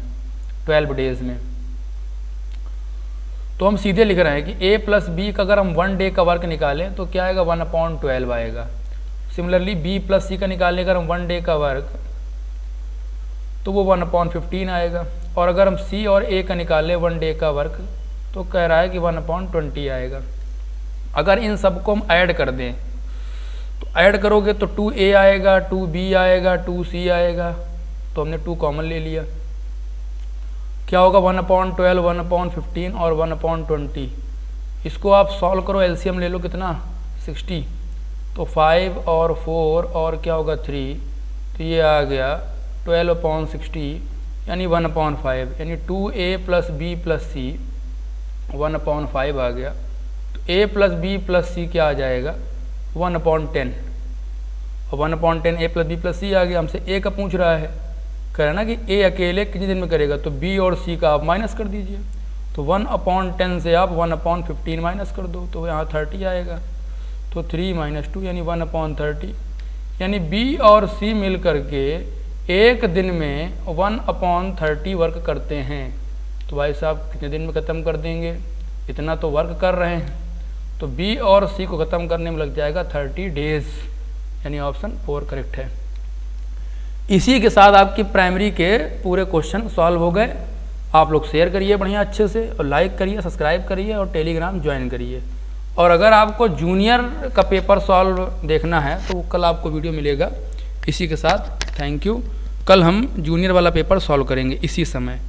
12 डेज में। तो हम सीधे लिख रहे हैं कि ए प्लस बी का अगर हम 1 डे का वर्क निकालें तो क्या आएगा, 1/12 आएगा। सिमिलरली बी प्लस सी का निकालने का हम 1 डे का वर्क तो वो 1/15 आएगा। और अगर हम सी और ए का निकालें 1 डे का वर्क तो कह रहा है कि 1/20 आएगा। अगर इन सबको हम ऐड कर दें तो ऐड करोगे तो 2a आएगा, 2b आएगा, 2c आएगा, तो हमने 2 कॉमन ले लिया। क्या होगा 1/12, 1/15 और 1/20। इसको आप सॉल्व करो, एलसीएम ले लो कितना 60, तो 5 और 4 और क्या होगा 3, तो ये आ गया 12/60 यानी 1/5, यानी 2a plus b plus c 1/5 आ गया। तो a plus b plus c क्या आ जाएगा 1/10, और 1/10 a plus b plus c आ गया। हमसे a का पूछ रहा है, कह रहा है ना कि a अकेले कितने दिन में करेगा, तो b और c का आप माइनस कर दीजिए। तो 1/10 से आप 1/15 माइनस कर दो तो यहाँ 30 आएगा। तो 3 - 2 यानी 1/30, यानी b और c मिल करके एक दिन में 1/30 वर्क करते हैं। तो भाई साहब कितने दिन में ख़त्म कर देंगे, इतना तो वर्क कर रहे हैं, तो बी और सी को ख़त्म करने में लग जाएगा 30 डेज, यानी ऑप्शन 4 करेक्ट है। इसी के साथ आपकी प्राइमरी के पूरे क्वेश्चन सॉल्व हो गए। आप लोग शेयर करिए बढ़िया अच्छे से, और लाइक करिए, सब्सक्राइब करिए और टेलीग्राम ज्वाइन करिए। और अगर आपको जूनियर का पेपर सॉल्व देखना है तो कल आपको वीडियो मिलेगा। इसी के साथ थैंक यू। कल हम जूनियर वाला पेपर सॉल्व करेंगे इसी समय।